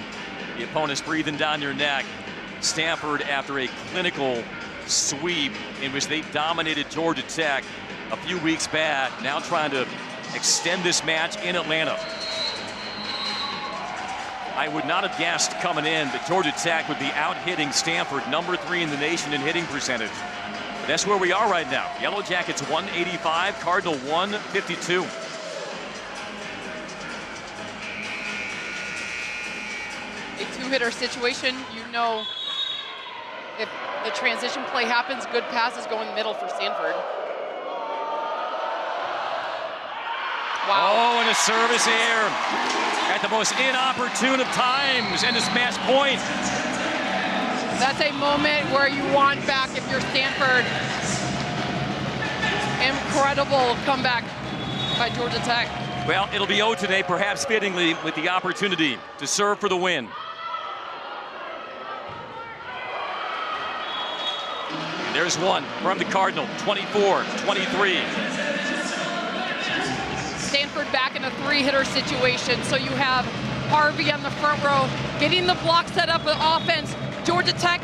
the opponent's breathing down your neck. Stanford, after a clinical sweep in which they dominated Georgia Tech a few weeks back, now trying to extend this match in Atlanta. I would not have guessed coming in that Georgia Tech would be out-hitting Stanford, number 3 in the nation in hitting percentage. But that's where we are right now. Yellow Jackets 185, Cardinal 152. A 2-hitter situation, you know, if the transition play happens, good pass is going middle for Stanford. Wow. Oh, and a service error at the most inopportune of times, and it's match point. That's a moment where you want back if you're Stanford. Incredible comeback by Georgia Tech. Well, it'll be Otene, perhaps fittingly, with the opportunity to serve for the win. And there's one from the Cardinal, 24-23. Stanford back in a 3-hitter situation. So you have Harvey on the front row, getting the block set up with offense. Georgia Tech,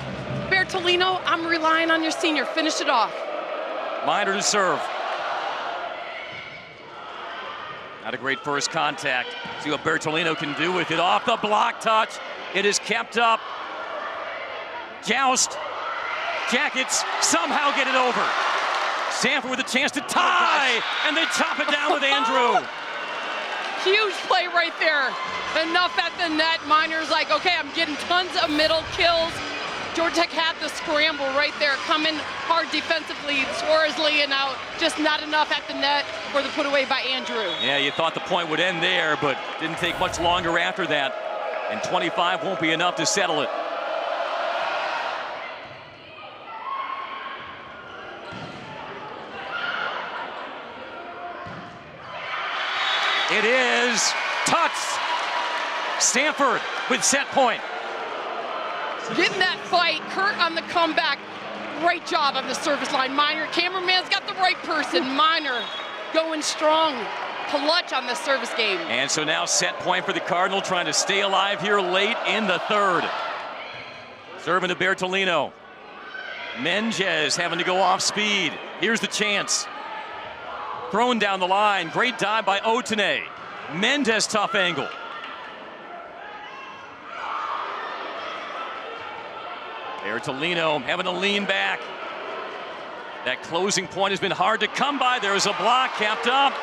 Bertolino, I'm relying on your senior. Finish it off. Minor to serve. Not a great first contact. See what Bertolino can do with it. Off the block touch. It is kept up. Joust. Jackets somehow get it over. Stanford with a chance to tie, and they chop it down with Andrew. Huge play right there. Enough at the net. Minor's like, okay, I'm getting tons of middle kills. Georgia Tech had the scramble right there, coming hard defensively. Suarez laying out, just not enough at the net for the put away by Andrew. Yeah, you thought the point would end there, but didn't take much longer after that. And 25 won't be enough to settle it. It is touched. Stanford with set point. Getting that fight, Kurt on the comeback. Great job on the service line. Miner, cameraman's got the right person. Miner going strong. Clutch on the service game. And so now set point for the Cardinal, trying to stay alive here late in the third. Serving to Bertolino. Menges having to go off speed. Here's the chance. Thrown down the line. Great dive by Otene. Mendes tough angle. Bertolino having to lean back. That closing point has been hard to come by. There's a block kept up.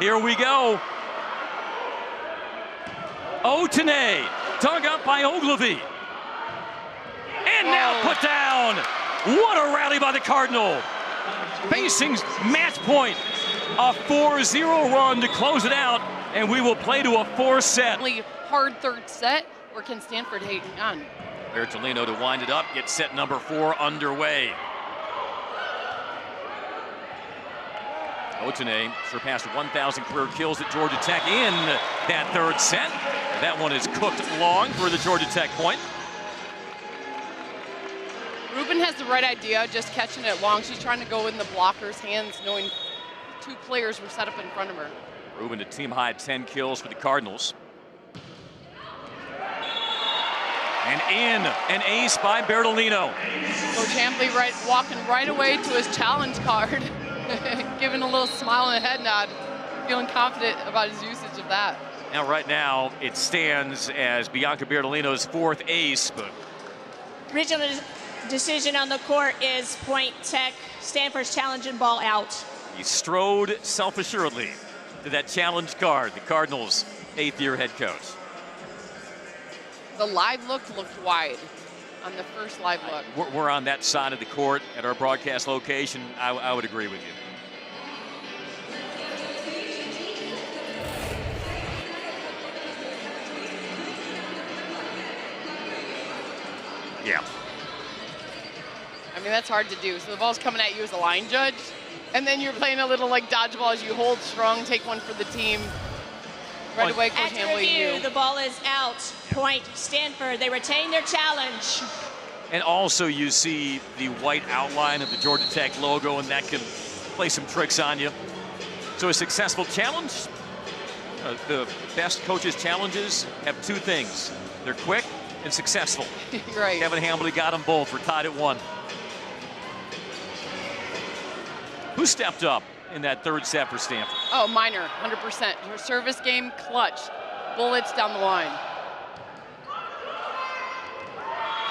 Here we go. Otene dug up by Ogilvy. And now put down. What a rally by the Cardinal. Facing match point. A 4-0 run to close it out, and we will play to a 4-set. Hard third set, or can Stanford hang on? Bertolino to wind it up, get set number 4 underway. Otene surpassed 1,000 career kills at Georgia Tech in that third set. That one is cooked long for the Georgia Tech point. Ruben has the right idea, just catching it long. She's trying to go in the blocker's hands, knowing 2 players were set up in front of her. Ruben, a team high 10 kills for the Cardinals. And in, an ace by Bertolino. Coach Hambley walking right away to his challenge card, giving a little smile and a head nod, feeling confident about his usage of that. Now, right now, it stands as Bianca Bertolino's 4th ace, but Original decision on the court is Point Tech. Stanford's challenge and ball out. he strode self-assuredly to that challenge card, the Cardinals' 8th-year head coach. The live looked wide on the first live look. We're on that side of the court at our broadcast location. I would agree with you. Yeah. I mean, that's hard to do. So the ball's coming at you as a line judge, and then you're playing a little like dodgeball as you hold strong, take one for the team. Right away, Coach After Hambley, review, the ball is out. Point Stanford. They retain their challenge. And also you see the white outline of the Georgia Tech logo, and that can play some tricks on you. So a successful challenge. The best coaches' challenges have 2 things. They're quick and successful. Right. Kevin Hambley got them both. We're tied at 1. Who stepped up in that third set for Stanford? Oh, Miner, 100%. Her service game, clutch. Bullets down the line.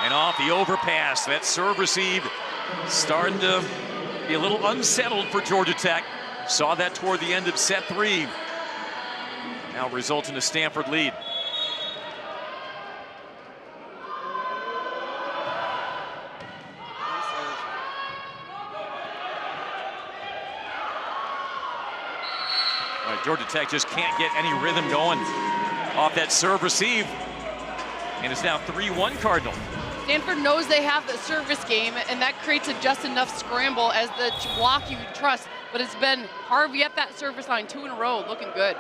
And off the overpass, that serve receive starting to be a little unsettled for Georgia Tech. Saw that toward the end of set 3. Now results in a Stanford lead. All right, Georgia Tech just can't get any rhythm going off that serve receive. And it's now 3-1 Cardinal. Stanford knows they have the service game, and that creates a just enough scramble as the block you trust. But it's been Harvey at that service line 2 in a row, looking good.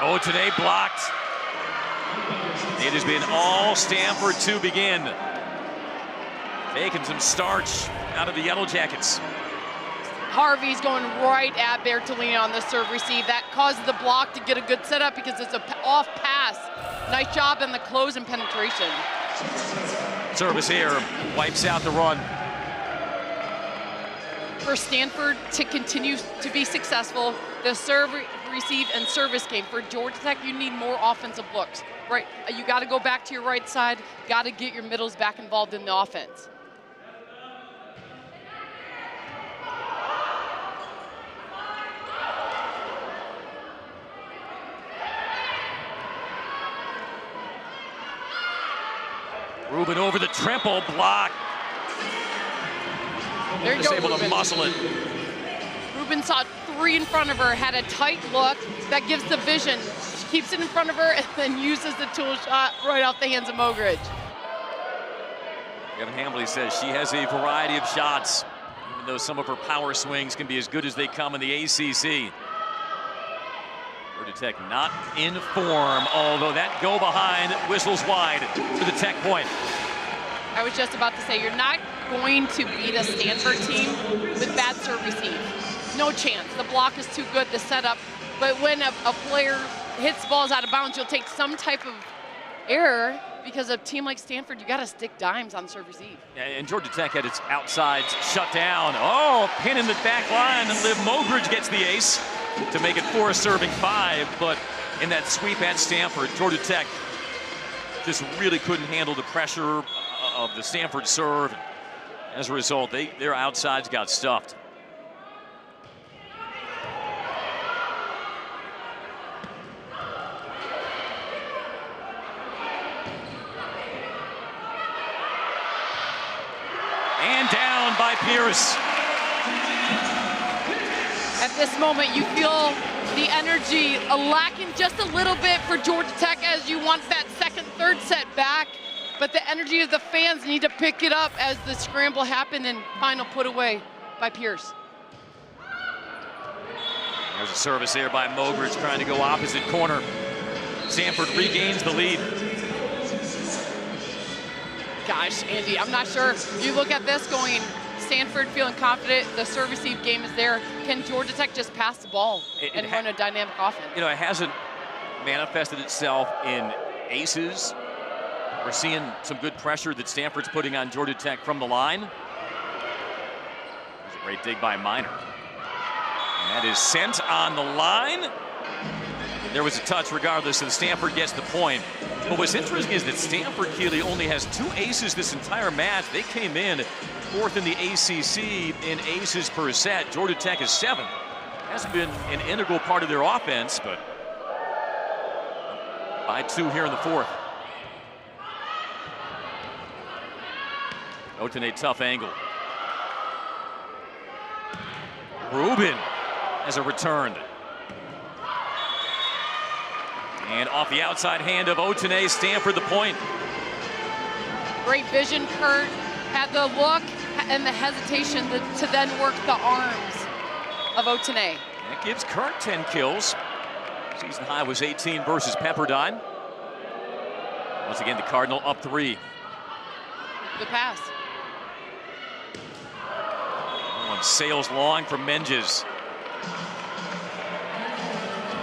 Oh, today blocked. It has been all Stanford to begin. Taking some starch out of the Yellow Jackets. Harvey's going right at Bertolino on the serve receive. That causes the block to get a good setup because it's an off pass. Nice job in the close and penetration. Service here, wipes out the run. For Stanford to continue to be successful, the serve, receive, and service game. For Georgia Tech, you need more offensive looks. Right, you got to go back to your right side, got to get your middles back involved in the offense. Ruben over the triple block. There you Just go, able Ruben. to muscle it. Ruben saw 3 in front of her, had a tight look that gives the vision. She keeps it in front of her and then uses the tool shot right off the hands of Mogridge. Kevin Hambley says she has a variety of shots. even though some of her power swings can be as good as they come in the ACC. Georgia Tech not in form, although that go behind whistles wide for the Tech point. I was just about to say, you're not going to beat a Stanford team with bad serve receive. No chance. The block is too good, the setup. But when a player hits balls out of bounds, you'll take some type of error, because a team like Stanford, you got to stick dimes on serve receive. Yeah, and Georgia Tech had its outsides shut down. Oh, pin in the back line, and Liv Mogridge gets the ace to make it 4 serving 5. But in that sweep at Stanford, Georgia Tech just really couldn't handle the pressure of the Stanford serve. As a result, their outsides got stuffed. And down by Pierce. At this moment, you feel the energy lacking just a little bit for Georgia Tech, as you want that second, third set back. But the energy of the fans need to pick it up as the scramble happened and final put away by Pierce. There's a service there by Mogridge trying to go opposite corner. Stanford regains the lead. Gosh, Andy, I'm not sure. You look at this going, Stanford feeling confident, the serve receive game is there. Can Georgia Tech just pass the ball and run a dynamic offense? You know, it hasn't manifested itself in aces. We're seeing some good pressure that Stanford's putting on Georgia Tech from the line. There's a great dig by Minor. And that is sent on the line. There was a touch regardless, and Stanford gets the point. But what's interesting is that Stanford, Keely, only has 2 aces this entire match. They came in 4th in the ACC in aces per set. Georgia Tech is 7th. Hasn't been an integral part of their offense, but by 2 here in the 4th. Otene, tough angle. Rubin has a return. And off the outside hand of Otene, Stanford the point. Great vision, Kurt. Had the look and the hesitation to then work the arms of Otene. That gives Kurt 10 kills. Season high was 18 versus Pepperdine. Once again, the Cardinal up 3. Good pass. One sails long from Menges.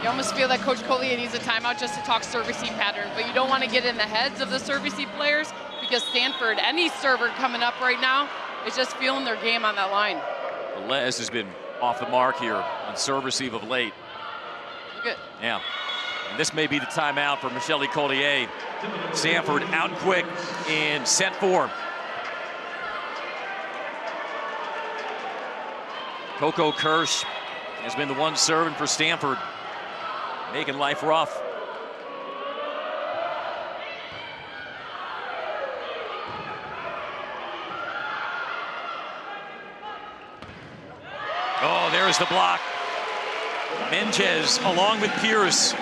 You almost feel that Coach Collier needs a timeout just to talk serve receive pattern, but you don't want to get in the heads of the serve receive players, because Stanford, any server coming up right now, is just feeling their game on that line. Velez has been off the mark here on serve receive of late. Good. Yeah. And this may be the timeout for Michelle Collier. Stanford out quick in set 4. Coco Kirsch has been the one serving for Stanford, making life rough. Oh, there's the block. Menges along with Pierce.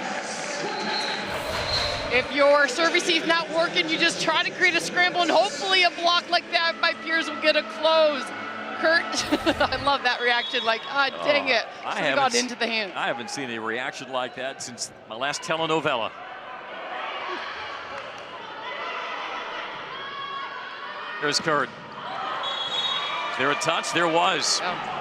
If your serve receive's not working, you just try to create a scramble, and hopefully a block like that by Pierce will get a close. Kurt, I love that reaction, like, dang it. Should have gone into the hand. I haven't seen a reaction like that since my last telenovela. There's Kurt. Is there a touch? There was. Oh.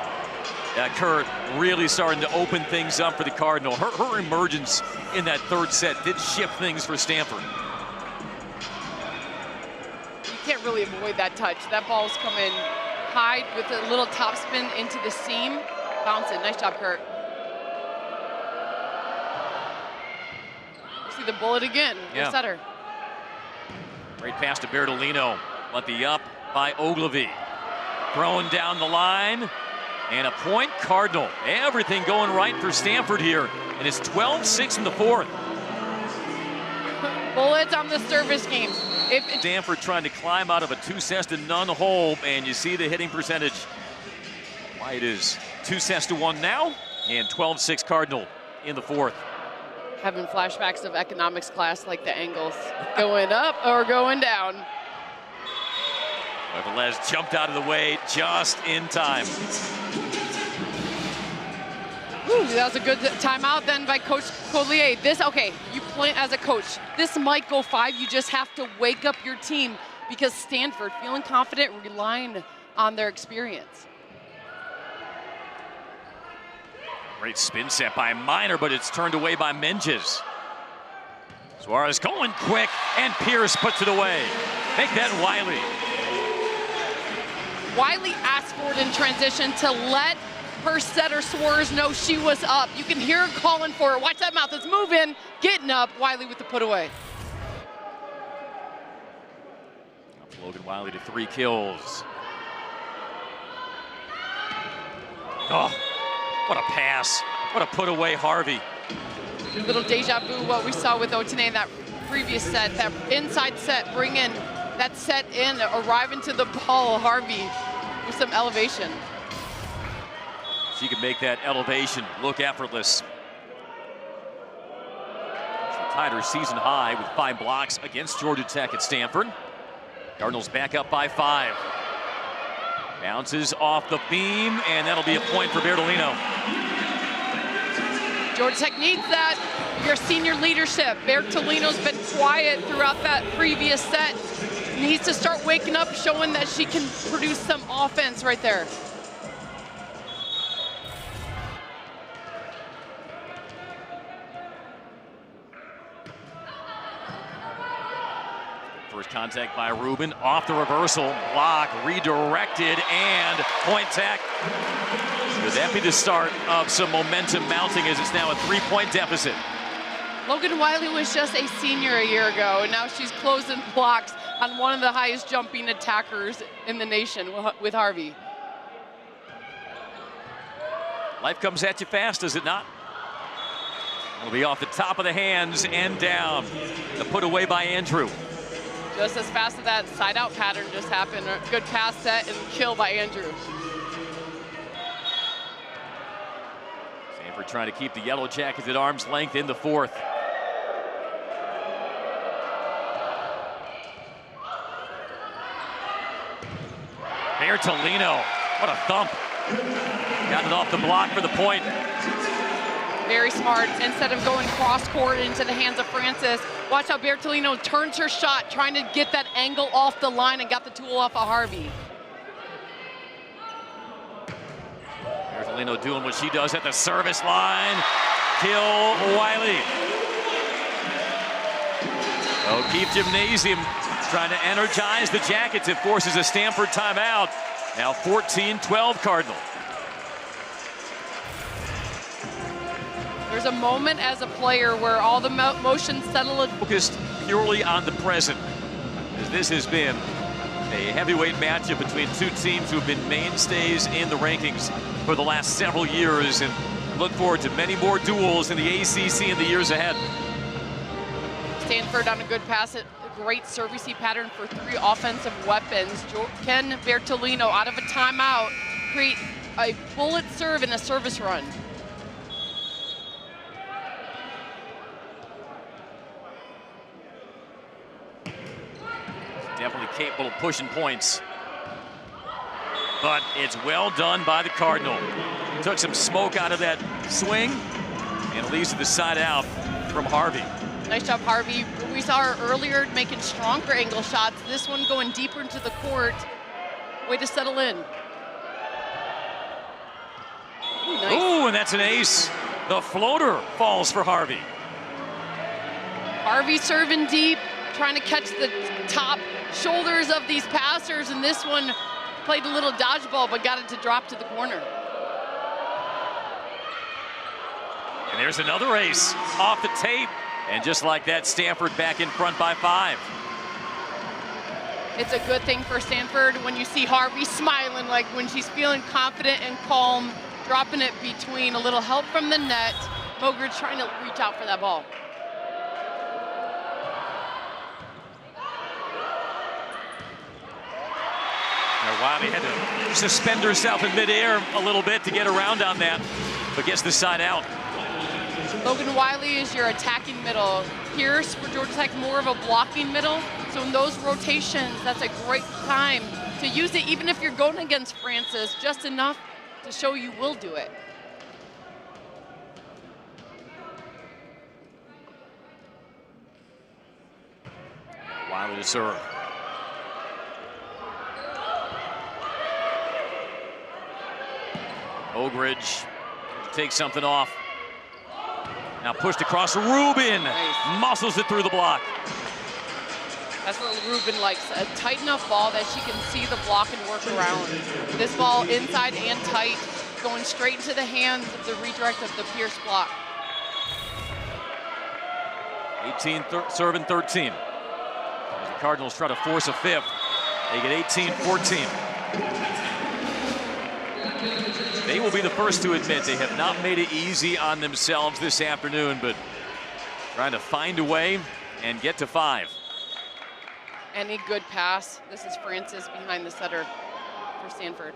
Kurt really starting to open things up for the Cardinal. Her emergence in that 3rd set did shift things for Stanford. You can't really avoid that touch. That ball's coming high with a little topspin into the seam. Bounce it. Nice job, Kurt. See the bullet again. Yeah. Setter. Great pass to Bertolino. Let the up by Ogilvy. Throwing down the line. And a point Cardinal. Everything going right for Stanford here. And it's 12-6 in the 4th. Bullets on the service game. Stanford trying to climb out of a 2-0 hole, and you see the hitting percentage. Why it is 2-1 now, and 12-6 Cardinal in the 4th. Having flashbacks of economics class, like the angles going up or going down. But Velez jumped out of the way just in time. Ooh, that was a good timeout then by Coach Collier. Okay, you play as a coach. This might go 5. You just have to wake up your team because Stanford, feeling confident, relying on their experience. Great spin set by Minor, but it's turned away by Menges. Suarez going quick, and Pierce puts it away. Make that Wiley. Wiley asked for it in transition to let her setter Suarez know she was up. You can hear her calling for her. Watch that mouth, it's moving, getting up. Wiley with the put away. Up Logan Wiley to 3 kills. Oh, what a pass. What a put away, Harvey. A little deja vu what we saw with Otene in that previous set, that inside set, bring in that set in, arriving to the ball, Harvey with some elevation. She can make that elevation look effortless. She tied her season high with 5 blocks against Georgia Tech at Stanford. Cardinals back up by 5. Bounces off the beam, and that'll be a point for Bertolino. Georgia Tech needs that, your senior leadership. Bertolino's been quiet throughout that previous set. Needs to start waking up, showing that she can produce some offense right there. First contact by Rubin, off the reversal, block, redirected, and point tech. Could that be the start of some momentum mounting as it's now a 3-point deficit? Logan Wiley was just a senior a year ago, and now she's closing blocks on one of the highest jumping attackers in the nation with Harvey. Life comes at you fast, does it not? It'll be off the top of the hands and down. The put away by Andrew. Just as fast as that side out pattern just happened. Good pass set and kill by Andrew. Stanford trying to keep the Yellow Jackets at arm's length in the 4th. Bertolino, what a thump. Got it off the block for the point. Very smart. Instead of going cross-court into the hands of Francis, watch how Bertolino turns her shot, trying to get that angle off the line and got the tool off of Harvey. Bertolino doing what she does at the service line. Kill Wiley. O'Keefe Gymnasium trying to energize the Jackets. It forces a Stanford timeout. Now 14-12 Cardinal. There's a moment as a player where all the motion settle. Focused purely on the present, as this has been a heavyweight matchup between 2 teams who have been mainstays in the rankings for the last several years, and look forward to many more duels in the ACC in the years ahead. Stanford on a good pass, a great servicey pattern for 3 offensive weapons. Can Bertolino, out of a timeout, create a bullet serve and a service run? Definitely capable of pushing points. But it's well done by the Cardinal. Took some smoke out of that swing, and it leads to the side out from Harvey. Nice job, Harvey. We saw her earlier making stronger angle shots. This one going deeper into the court. Way to settle in. Ooh, nice. Ooh, and that's an ace. The floater falls for Harvey. Harvey serving deep, trying to catch the top shoulders of these passers, and this one played a little dodgeball, but got it to drop to the corner. And there's another ace off the tape. And just like that, Stanford back in front by 5. It's a good thing for Stanford when you see Harvey smiling, like when she's feeling confident and calm, dropping it between a little help from the net. Mogridge trying to reach out for that ball. Wiley had to suspend herself in midair a little bit to get around on that, but gets the side out. Logan Wiley is your attacking middle. Pierce for Georgia Tech, more of a blocking middle. So in those rotations, that's a great time to use it, even if you're going against Francis, just enough to show you will do it. Wiley to serve. Ogridge to take something off. Now pushed across Rubin. Nice. Muscles it through the block. That's what Rubin likes, a tight enough ball that she can see the block and work around. This ball inside and tight, going straight into the hands of the redirect of the Pierce block. 18 serving 13. As the Cardinals try to force a fifth, they get 18-14. They will be the first to admit they have not made it easy on themselves this afternoon, but trying to find a way and get to 5. Any good pass. This is Francis behind the setter for Stanford.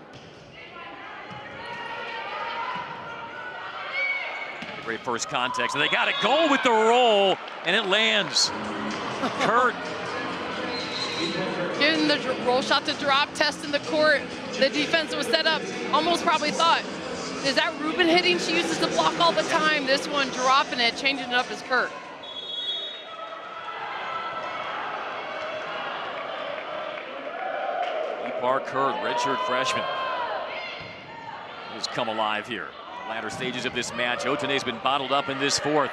Great first context, and they got it going with the roll, and it lands. Kurt. Getting the roll shot to drop, test in the court. The defense was set up, almost probably thought, is that Rubin hitting? She uses the block all the time. This one dropping it, changing it up is Kurt. Ipar Kurt, redshirt freshman, has come alive here. The latter stages of this match. Otene's been bottled up in this fourth.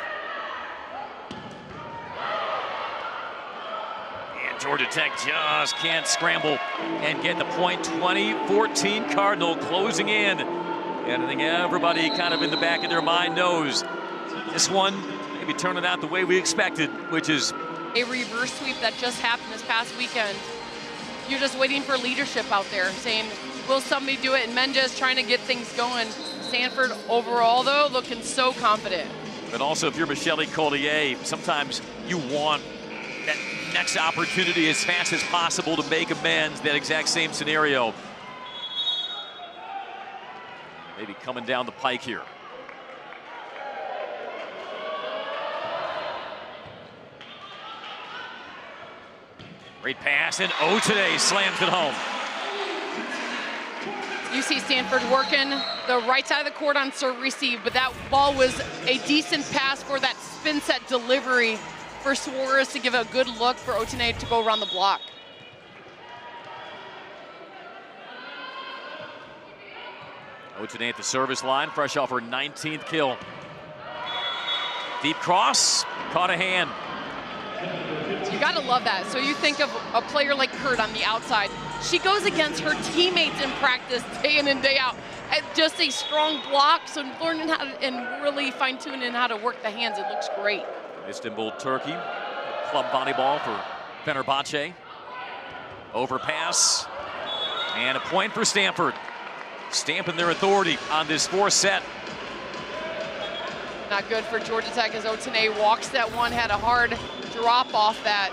And Georgia Tech just can't scramble and get the point. 20-14 Cardinal closing in. And I think everybody kind of in the back of their mind knows this one maybe turning out the way we expected, which is a reverse sweep that just happened this past weekend. You're just waiting for leadership out there saying, will somebody do it? And Mendes trying to get things going. Stanford overall, though, looking so confident. But also, if you're Michelle Collier, sometimes you want that next opportunity as fast as possible to make amends, that exact same scenario. Maybe coming down the pike here. Great pass, and Otene slams it home. You see Stanford working the right side of the court on serve receive, but that ball was a decent pass for that spin set delivery for Suarez to give a good look for Otene to go around the block. Otene at the service line, fresh off her 19th kill. Deep cross, caught a hand. You gotta love that. So you think of a player like Kurt on the outside. She goes against her teammates in practice day in and day out. Just a strong block, so learning how to, and really fine-tuning how to work the hands, it looks great. Istanbul, Turkey, club volleyball for Fenerbahce. Overpass, and a point for Stanford. Stamping their authority on this fourth set. Not good for Georgia Tech as Otene walks that one, had a hard drop off that.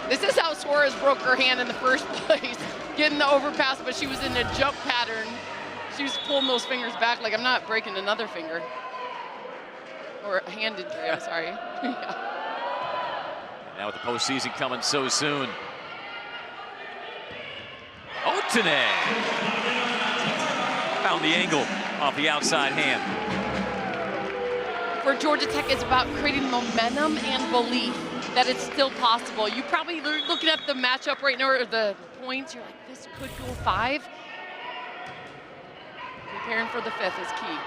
This is how Suarez broke her hand in the first place, getting the overpass, but she was in a jump pattern. She was pulling those fingers back like, I'm not breaking another finger. Or a hand injury, I'm sorry. Yeah. Now with the postseason coming so soon. Otene found the angle off the outside hand. For Georgia Tech, it's about creating momentum and belief that it's still possible. You probably looking at the matchup right now, or the points, you're like, this could go 5. Preparing for the 5th is key.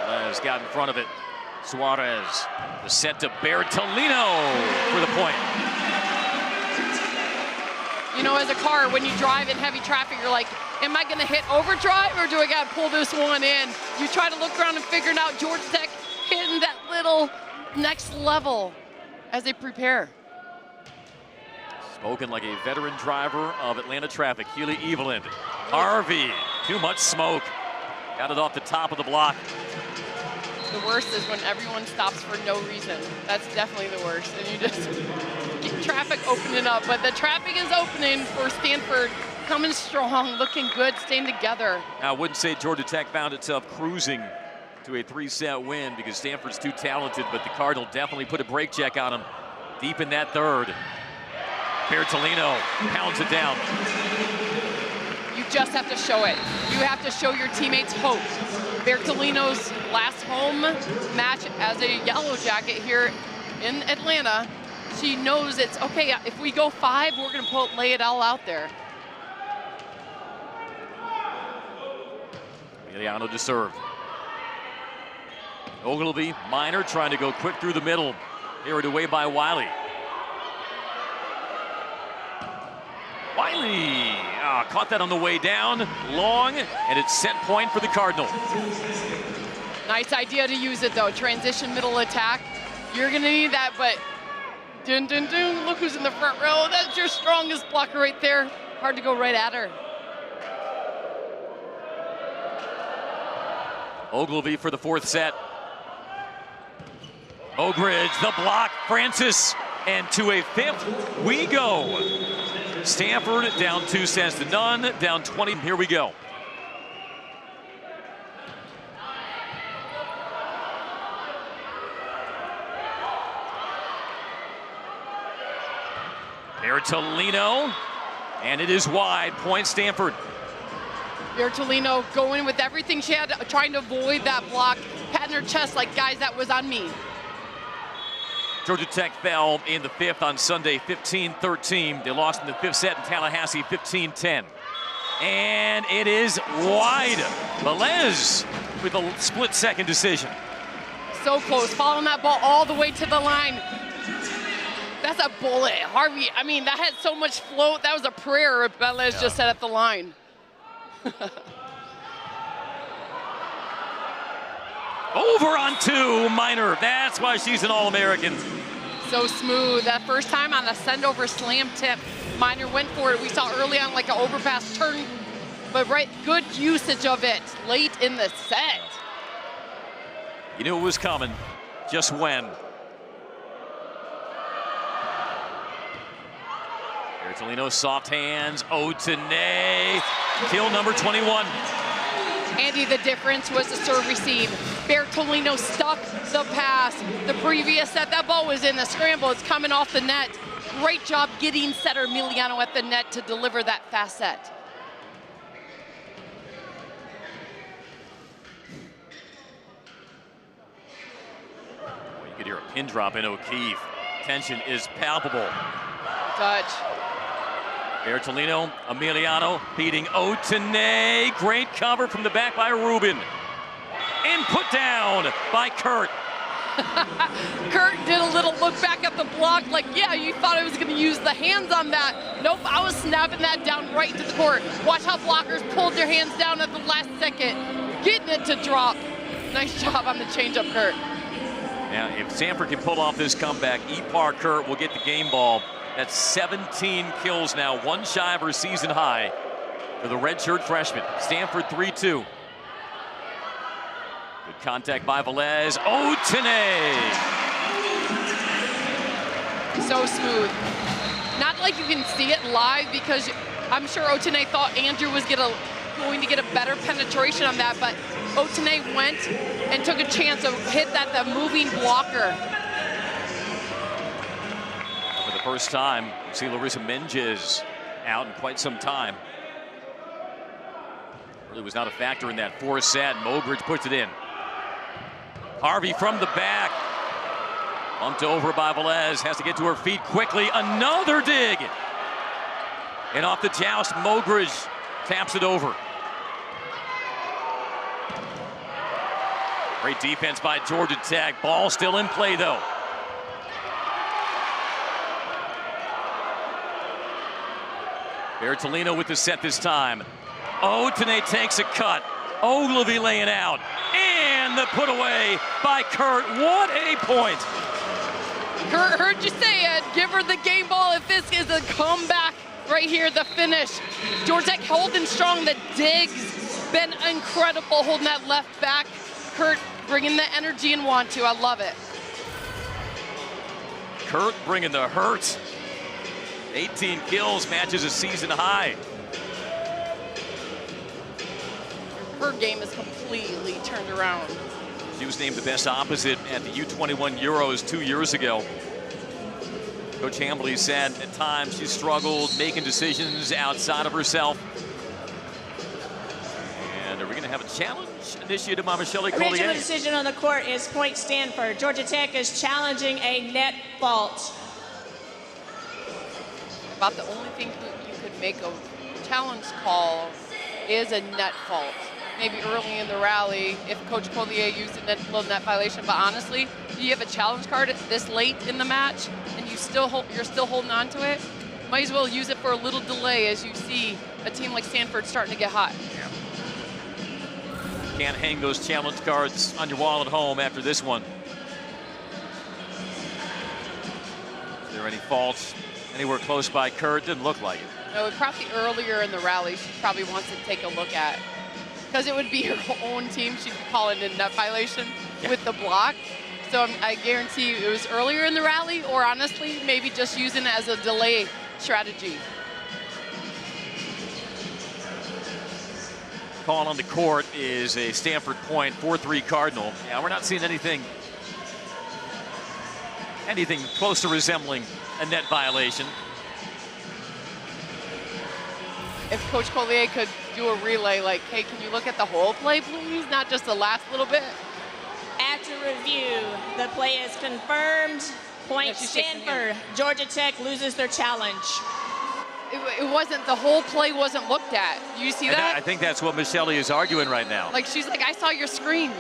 Les got in front of it. Suarez, the set to Bertolino for the point. You know, as a car, when you drive in heavy traffic, you're like, am I gonna hit overdrive or do I gotta pull this one in? You try to look around and figuring out Georgia Tech hitting that little next level as they prepare. Spoken like a veteran driver of Atlanta traffic, Healy Evelyn. Harvey, too much smoke. Got it off the top of the block. The worst is when everyone stops for no reason. That's definitely the worst. And you just get traffic opening up. But the traffic is opening for Stanford, coming strong, looking good, staying together. I wouldn't say Georgia Tech found itself cruising to a 3-set win because Stanford's too talented, but the Cardinal definitely put a brake check on them Deep in that third. Bertolino pounds it down. You just have to show it. You have to show your teammates hope. Bertolino's last home match as a Yellow Jacket here in Atlanta, she knows it's okay. If we go 5, we're going to lay it all out there. Emiliano to serve. Ogilvy, Minor trying to go quick through the middle. Carried away by Wiley. Wiley caught that on the way down, long, and it's set point for the Cardinal. Nice idea to use it though. Transition middle attack. You're gonna need that, but dun dun dun. Look who's in the front row. That's your strongest blocker right there. Hard to go right at her. Ogilvy for the 4th set. Mogridge, the block, Francis, and to a 5th we go. Stanford down 2 sets to none, down 20. Here we go. Bertolino, and it is wide. Point Stanford. Bertolino going with everything she had, trying to avoid that block, patting her chest like, guys, that was on me. Georgia Tech fell in the 5th on Sunday, 15-13. They lost in the 5th set in Tallahassee, 15-10. And it is wide. Velez with a split-second decision. So close, following that ball all the way to the line. That's a bullet. Harvey, I mean, that had so much float. That was a prayer Velez just said at the line. Over on 2, Minor. That's why she's an All-American. So smooth. That first time on a send-over slam tip, Minor went for it. We saw early on like an overpass turn, but good usage of it late in the set. You knew it was coming. Just when. Bertolino, soft hands. Otene. Kill number 21. Andy, the difference was the serve receive. Bertolino stuck the pass. The previous set, that ball was in the scramble. It's coming off the net. Great job getting setter Emiliano at the net to deliver that fast set. You could hear a pin drop in O'Keefe. Tension is palpable. Touch. Bertolino, Emiliano beating Otene. Great cover from the back by Rubin. And put down by Kurt. Kurt did a little look back at the block like, yeah, you thought I was going to use the hands on that. Nope, I was snapping that down right into the court. Watch how blockers pulled their hands down at the last second, getting it to drop. Nice job on the change-up, Kurt. Now, if Stanford can pull off this comeback, Ipar Kurt will get the game ball. That's 17 kills now, 1 shy of her season high for the redshirt freshman. Stanford 3-2. Good contact by Velez. Otene. So smooth. Not like you can see it live because I'm sure Otene thought Andrew was going to get a better penetration on that, but Otene went and took a chance to hit that moving blocker. For the first time, we see Larissa Menges out in quite some time. Really was not a factor in that 4th set. Mogridge puts it in. Harvey from the back. Bumped over by Velez. Has to get to her feet quickly. Another dig. And off the joust, Mogridge taps it over. Great defense by Georgia Tech. Ball still in play, though. Bertolino with the set this time. Otene takes a cut. Ogilvy laying out. And the put away by Kurt. What a point. Kurt, heard you say it. Give her the game ball if this is a comeback right here, the finish. Georgia Tech holding strong. The digs been incredible holding that left back. Kurt bringing the energy and want to. I love it. Kurt bringing the hurt. 18 kills, matches a season high. Her game is completely turned around. She was named the best opposite at the U21 Euros 2 years ago. Coach Hambley said at times she struggled making decisions outside of herself. And are we going to have a challenge initiated by Michelle Collier? Original decision on the court is point Stanford. Georgia Tech is challenging a net fault. About the only thing you could make a challenge call is a net fault. Maybe early in the rally if Coach Collier used a little net violation, but honestly, you have a challenge card this late in the match and you're still holding on to it, might as well use it for a little delay as you see a team like Stanford starting to get hot. Yeah. Can't hang those challenge cards on your wall at home after this one. Is there any faults anywhere close by Kurt? Didn't look like it. No, probably earlier in the rally she probably wants to take a look at. Because it would be her own team, she'd be calling a net violation with the block. So I guarantee you it was earlier in the rally, or honestly, maybe just using it as a delay strategy. Call on the court is a Stanford point, 4-3 Cardinal. Yeah, we're not seeing anything close to resembling a net violation. If Coach Collier could do a relay like, hey, can you look at the whole play, please? Not just the last little bit. After review, the play is confirmed. Point Stanford. Georgia Tech loses their challenge. It wasn't, the whole play wasn't looked at. You see that? I think that's what Michelle is arguing right now. Like, she's like, I saw your screen.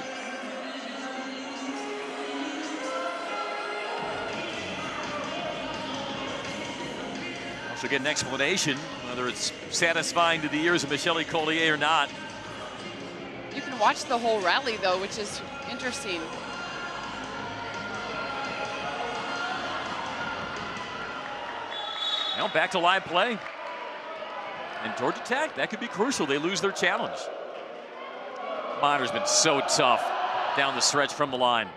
Also get an explanation, whether it's satisfying to the ears of Michelle Collier or not. You can watch the whole rally, though, which is interesting. Now back to live play. And Georgia Tech, that could be crucial. They lose their challenge. Minor's been so tough down the stretch from the line.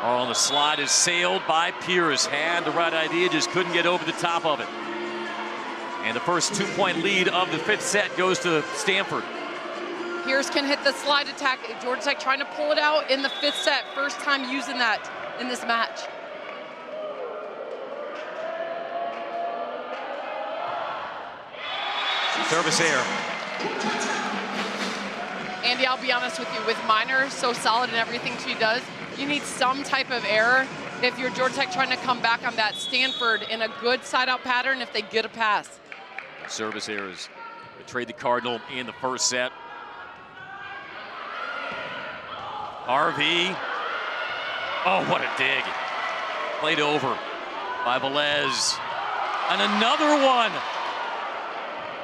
Oh, and the slide is sailed by Pierce. Had the right idea, just couldn't get over the top of it. And the first 2-point lead of the 5th set goes to Stanford. Pierce can hit the slide attack. Georgia Tech trying to pull it out in the 5th set. First time using that in this match. Service air. Andy, I'll be honest with you, with Minor so solid in everything she does, you need some type of error if you're Georgia Tech trying to come back on that Stanford in a good side-out pattern if they get a pass. Service errors betrayed the Cardinal in the first set. Harvey. Oh, what a dig. Played over by Velez. And another one.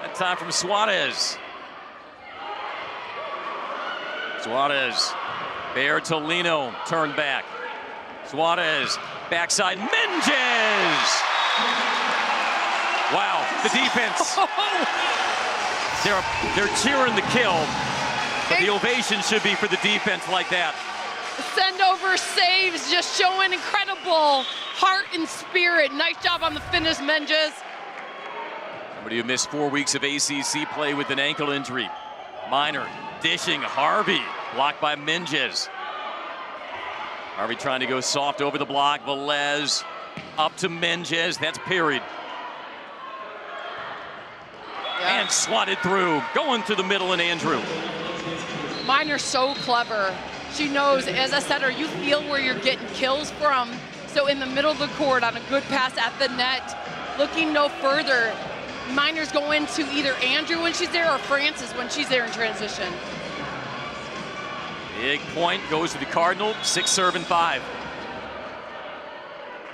That time from Suarez. Suarez. Bertolino turned back. Suarez. Backside. Menges. Wow, the defense. They're cheering the kill. But the ovation should be for the defense like that. Send over saves, just showing incredible heart and spirit. Nice job on the finish, Menges. Somebody who missed 4 weeks of ACC play with an ankle injury. Minor dishing. Harvey blocked by Menges. Harvey trying to go soft over the block. Velez up to Menges. That's parried. Yeah. And swatted through. Going to the middle and Andrew. Minor's so clever. She knows, as I said, you feel where you're getting kills from. So in the middle of the court on a good pass at the net, looking no further, Minor's going to either Andrew when she's there or Francis when she's there in transition. Big point goes to the Cardinal, 6 serve and 5.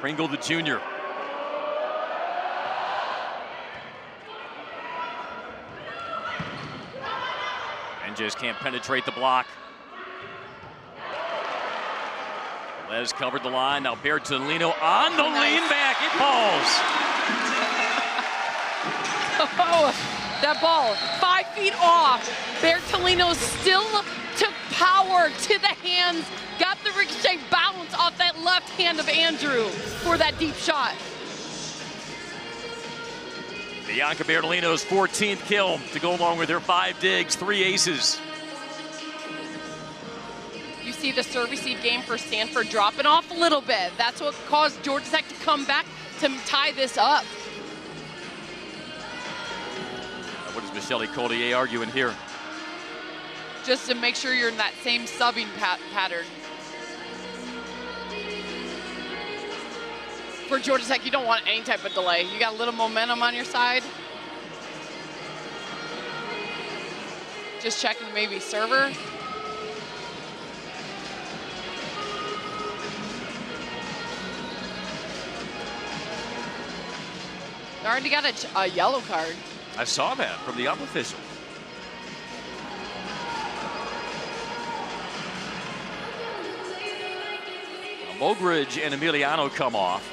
Pringle the junior. Menges can't penetrate the block. Les covered the line. Now Bertolino on the lean back. It falls. Oh, that ball 5 feet off. Bertolino still took power to the hands. Got the ricochet bounce off that left hand of Andrew for that deep shot. Bianca Bertolino's 14th kill to go along with her 5 digs, 3 aces. You see the serve-receive game for Stanford dropping off a little bit. That's what caused Georgia Tech to come back to tie this up. What is Michelle Collier arguing here? Just to make sure you're in that same subbing pattern. For Georgia Tech, you don't want any type of delay. You got a little momentum on your side. Just checking maybe server. They already got a yellow card. I saw that from the up official. Mogridge and Emiliano come off.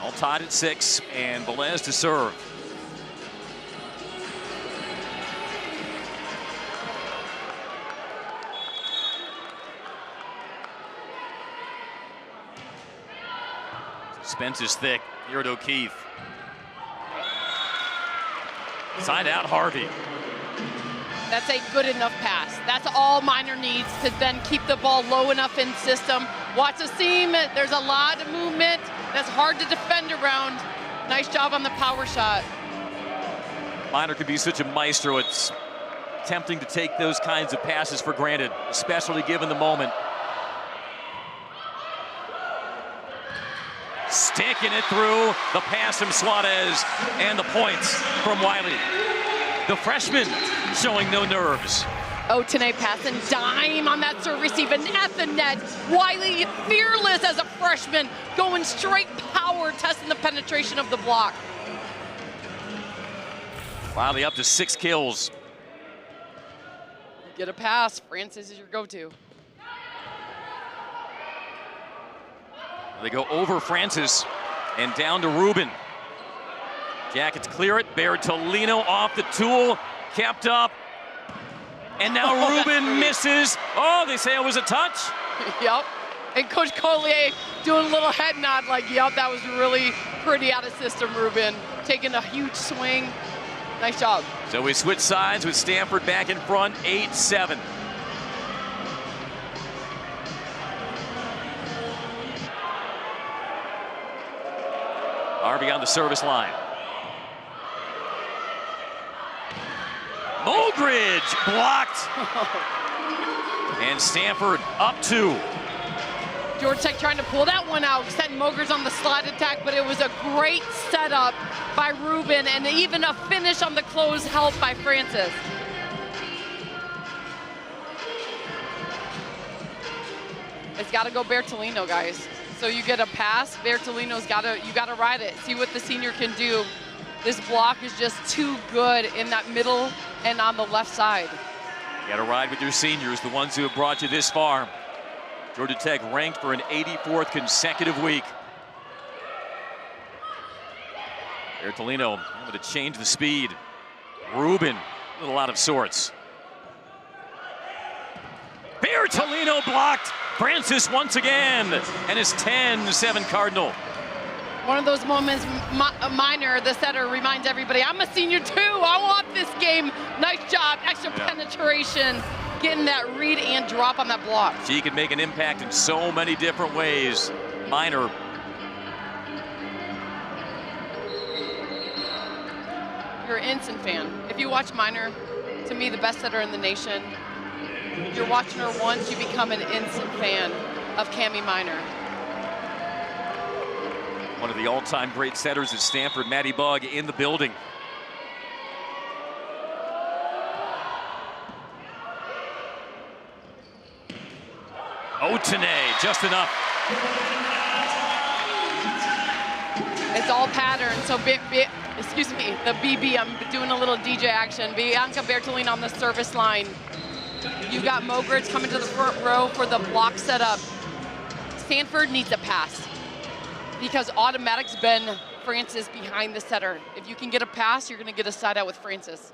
All tied at 6, and Velez to serve. Spence is thick. Here at O'Keefe. Side out Harvey. That's a good enough pass. That's all Minor needs to then keep the ball low enough in system. Watch the seam. There's a lot of movement. That's hard to defend around. Nice job on the power shot. Minor could be such a maestro. It's tempting to take those kinds of passes for granted, especially given the moment. Sticking it through. The pass from Suarez and the points from Wiley. The freshman showing no nerves. Otene passing dime on that serve receive and at the net. Wiley fearless as a freshman, going straight power, testing the penetration of the block. Wiley up to 6 kills. Get a pass. Francis is your go-to. They go over Francis and down to Rubin. Jackets clear it. Bertolino off the tool, kept up. And now Rubin misses. Oh, they say it was a touch. Yep. And Coach Collier doing a little head nod like, yep, that was really pretty out of system, Rubin. Taking a huge swing. Nice job. So we switch sides with Stanford back in front, 8-7. Harvey on the service line. Mogridge blocked. And Stanford up 2. Georgia Tech trying to pull that one out, setting Mogridge on the slide attack, but it was a great setup by Rubin and even a finish on the close help by Francis. It's got to go Bertolino, guys. So you get a pass, Bertolino's you gotta ride it. See what the senior can do. This block is just too good in that middle and on the left side. You gotta ride with your seniors, the ones who have brought you this far. Georgia Tech ranked for an 84th consecutive week. Bertolino able to change the speed. Rubin, a little out of sorts. Bertolino blocked. Francis once again, and his 10-7 Cardinal. One of those moments, Minor, the setter, reminds everybody, I'm a senior too. I want this game. Nice job, extra penetration, getting that read and drop on that block. She can make an impact in so many different ways. Minor. You're an instant fan. If you watch Minor, to me, the best setter in the nation. You're watching her once, you become an instant fan of Cami Minor. One of the all-time great setters at Stanford, Maddie Bugg, in the building. Otene, just enough. It's all pattern, so excuse me, the BB, I'm doing a little DJ action. Bianca Bertolino on the service line. You've got Mogridge coming to the front row for the block setup. Stanford needs a pass because automatic's been Francis behind the setter. If you can get a pass, you're going to get a side out with Francis.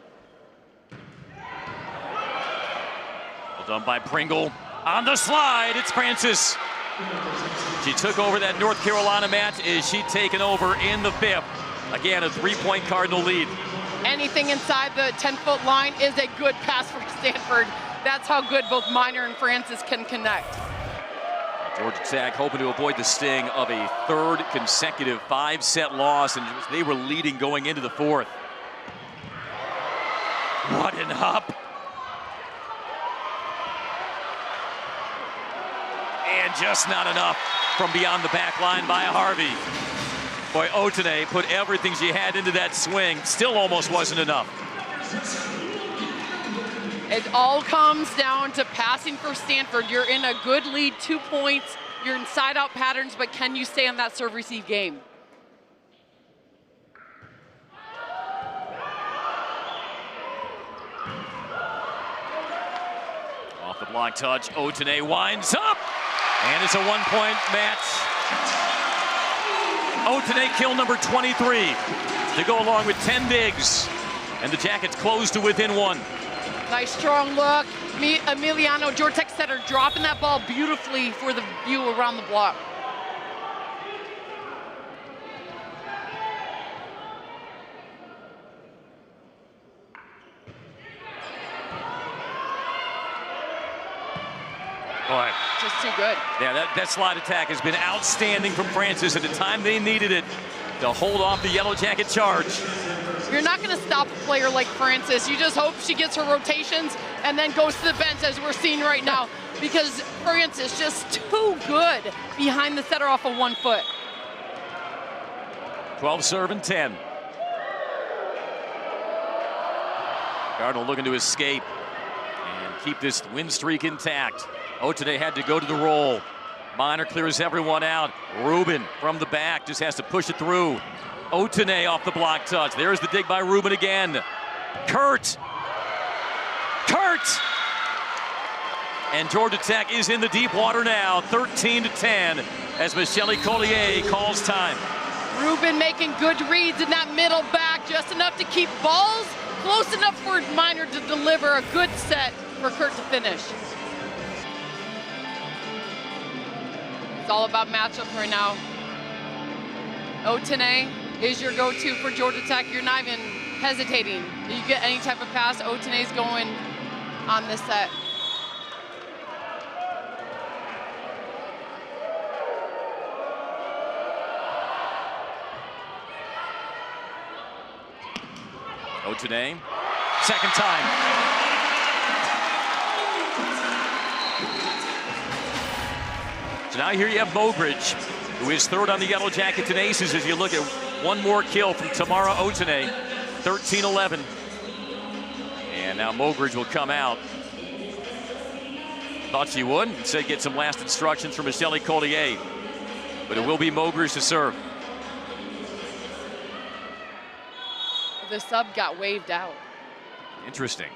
Well done by Pringle. On the slide, it's Francis. She took over that North Carolina match. Is she taking over in the 5th? Again, a 3-point Cardinal lead. anything inside the 10-foot line is a good pass for Stanford. That's how good both Miner and Francis can connect. Georgia Tech hoping to avoid the sting of a third consecutive 5-set loss, and they were leading going into the fourth. What an up. And just not enough from beyond the back line by Harvey. Boy, Otene put everything she had into that swing. Still almost wasn't enough. It all comes down to passing for Stanford. You're in a good lead, 2 points. You're in side-out patterns, but can you stay on that serve-receive game? Off the block touch, Otene winds up, and it's a 1-point match. Otene kill number 23 to go along with 10 digs, and the Jackets close to within 1. Nice strong look. Emiliano, Georgia Tech setter, dropping that ball beautifully for the view around the block. Boy. Just too good. Yeah, that slide attack has been outstanding from Francis at the time they needed it to hold off the Yellow Jacket charge. You're not going to stop a player like Francis. You just hope she gets her rotations and then goes to the bench, as we're seeing right now, because Francis just too good behind the setter off of 1 foot. 12 serve and 10. Cardinal looking to escape and keep this win streak intact. Otene had to go to the roll. Miner clears everyone out. Rubin from the back just has to push it through. Otene off the block touch. There's the dig by Rubin again. Kurt! And Georgia Tech is in the deep water now, 13-10, as Michelle Collier calls time. Rubin making good reads in that middle back, just enough to keep balls close enough for Miner to deliver a good set for Kurt to finish. It's all about matchups right now. Otene is your go-to for Georgia Tech. You're not even hesitating. You get any type of pass, Otene's going on this set. Otene, second time. So now here you have Mobridge, who is third on the Yellow Jackets and Aces as you look at one more kill from Tamara Otene, 13-11. And now Mobridge will come out. Thought she would, instead get some last instructions from Michelle Collier. But it will be Mobridge to serve. The sub got waved out. Interesting.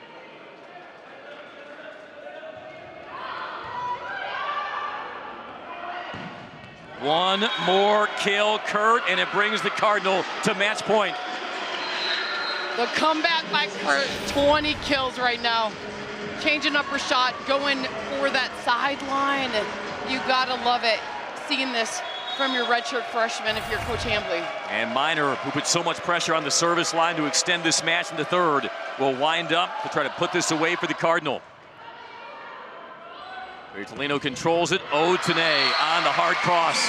One more kill, Kurt, and it brings the Cardinal to match point. The comeback by Kurt, 20 kills right now. Changing up her shot, going for that sideline. You gotta love it, seeing this from your redshirt freshman if you're Coach Hambly. And Miner, who put so much pressure on the service line to extend this match into third, will wind up to try to put this away for the Cardinal. Bertolino controls it. Otene on the hard cross.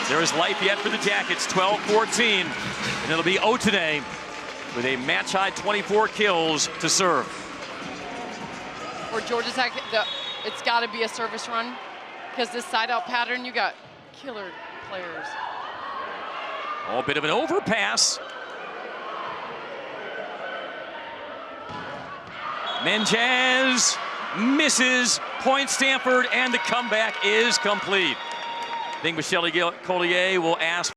There is life yet for the Jackets, 12-14. And it'll be Otene with a match-high 24 kills to serve. For Georgia Tech, it's got to be a service run, because this side-out pattern, you got killer players. Oh, a bit of an overpass. Menjez misses, point Stanford, and the comeback is complete. I think Michelle Collier will ask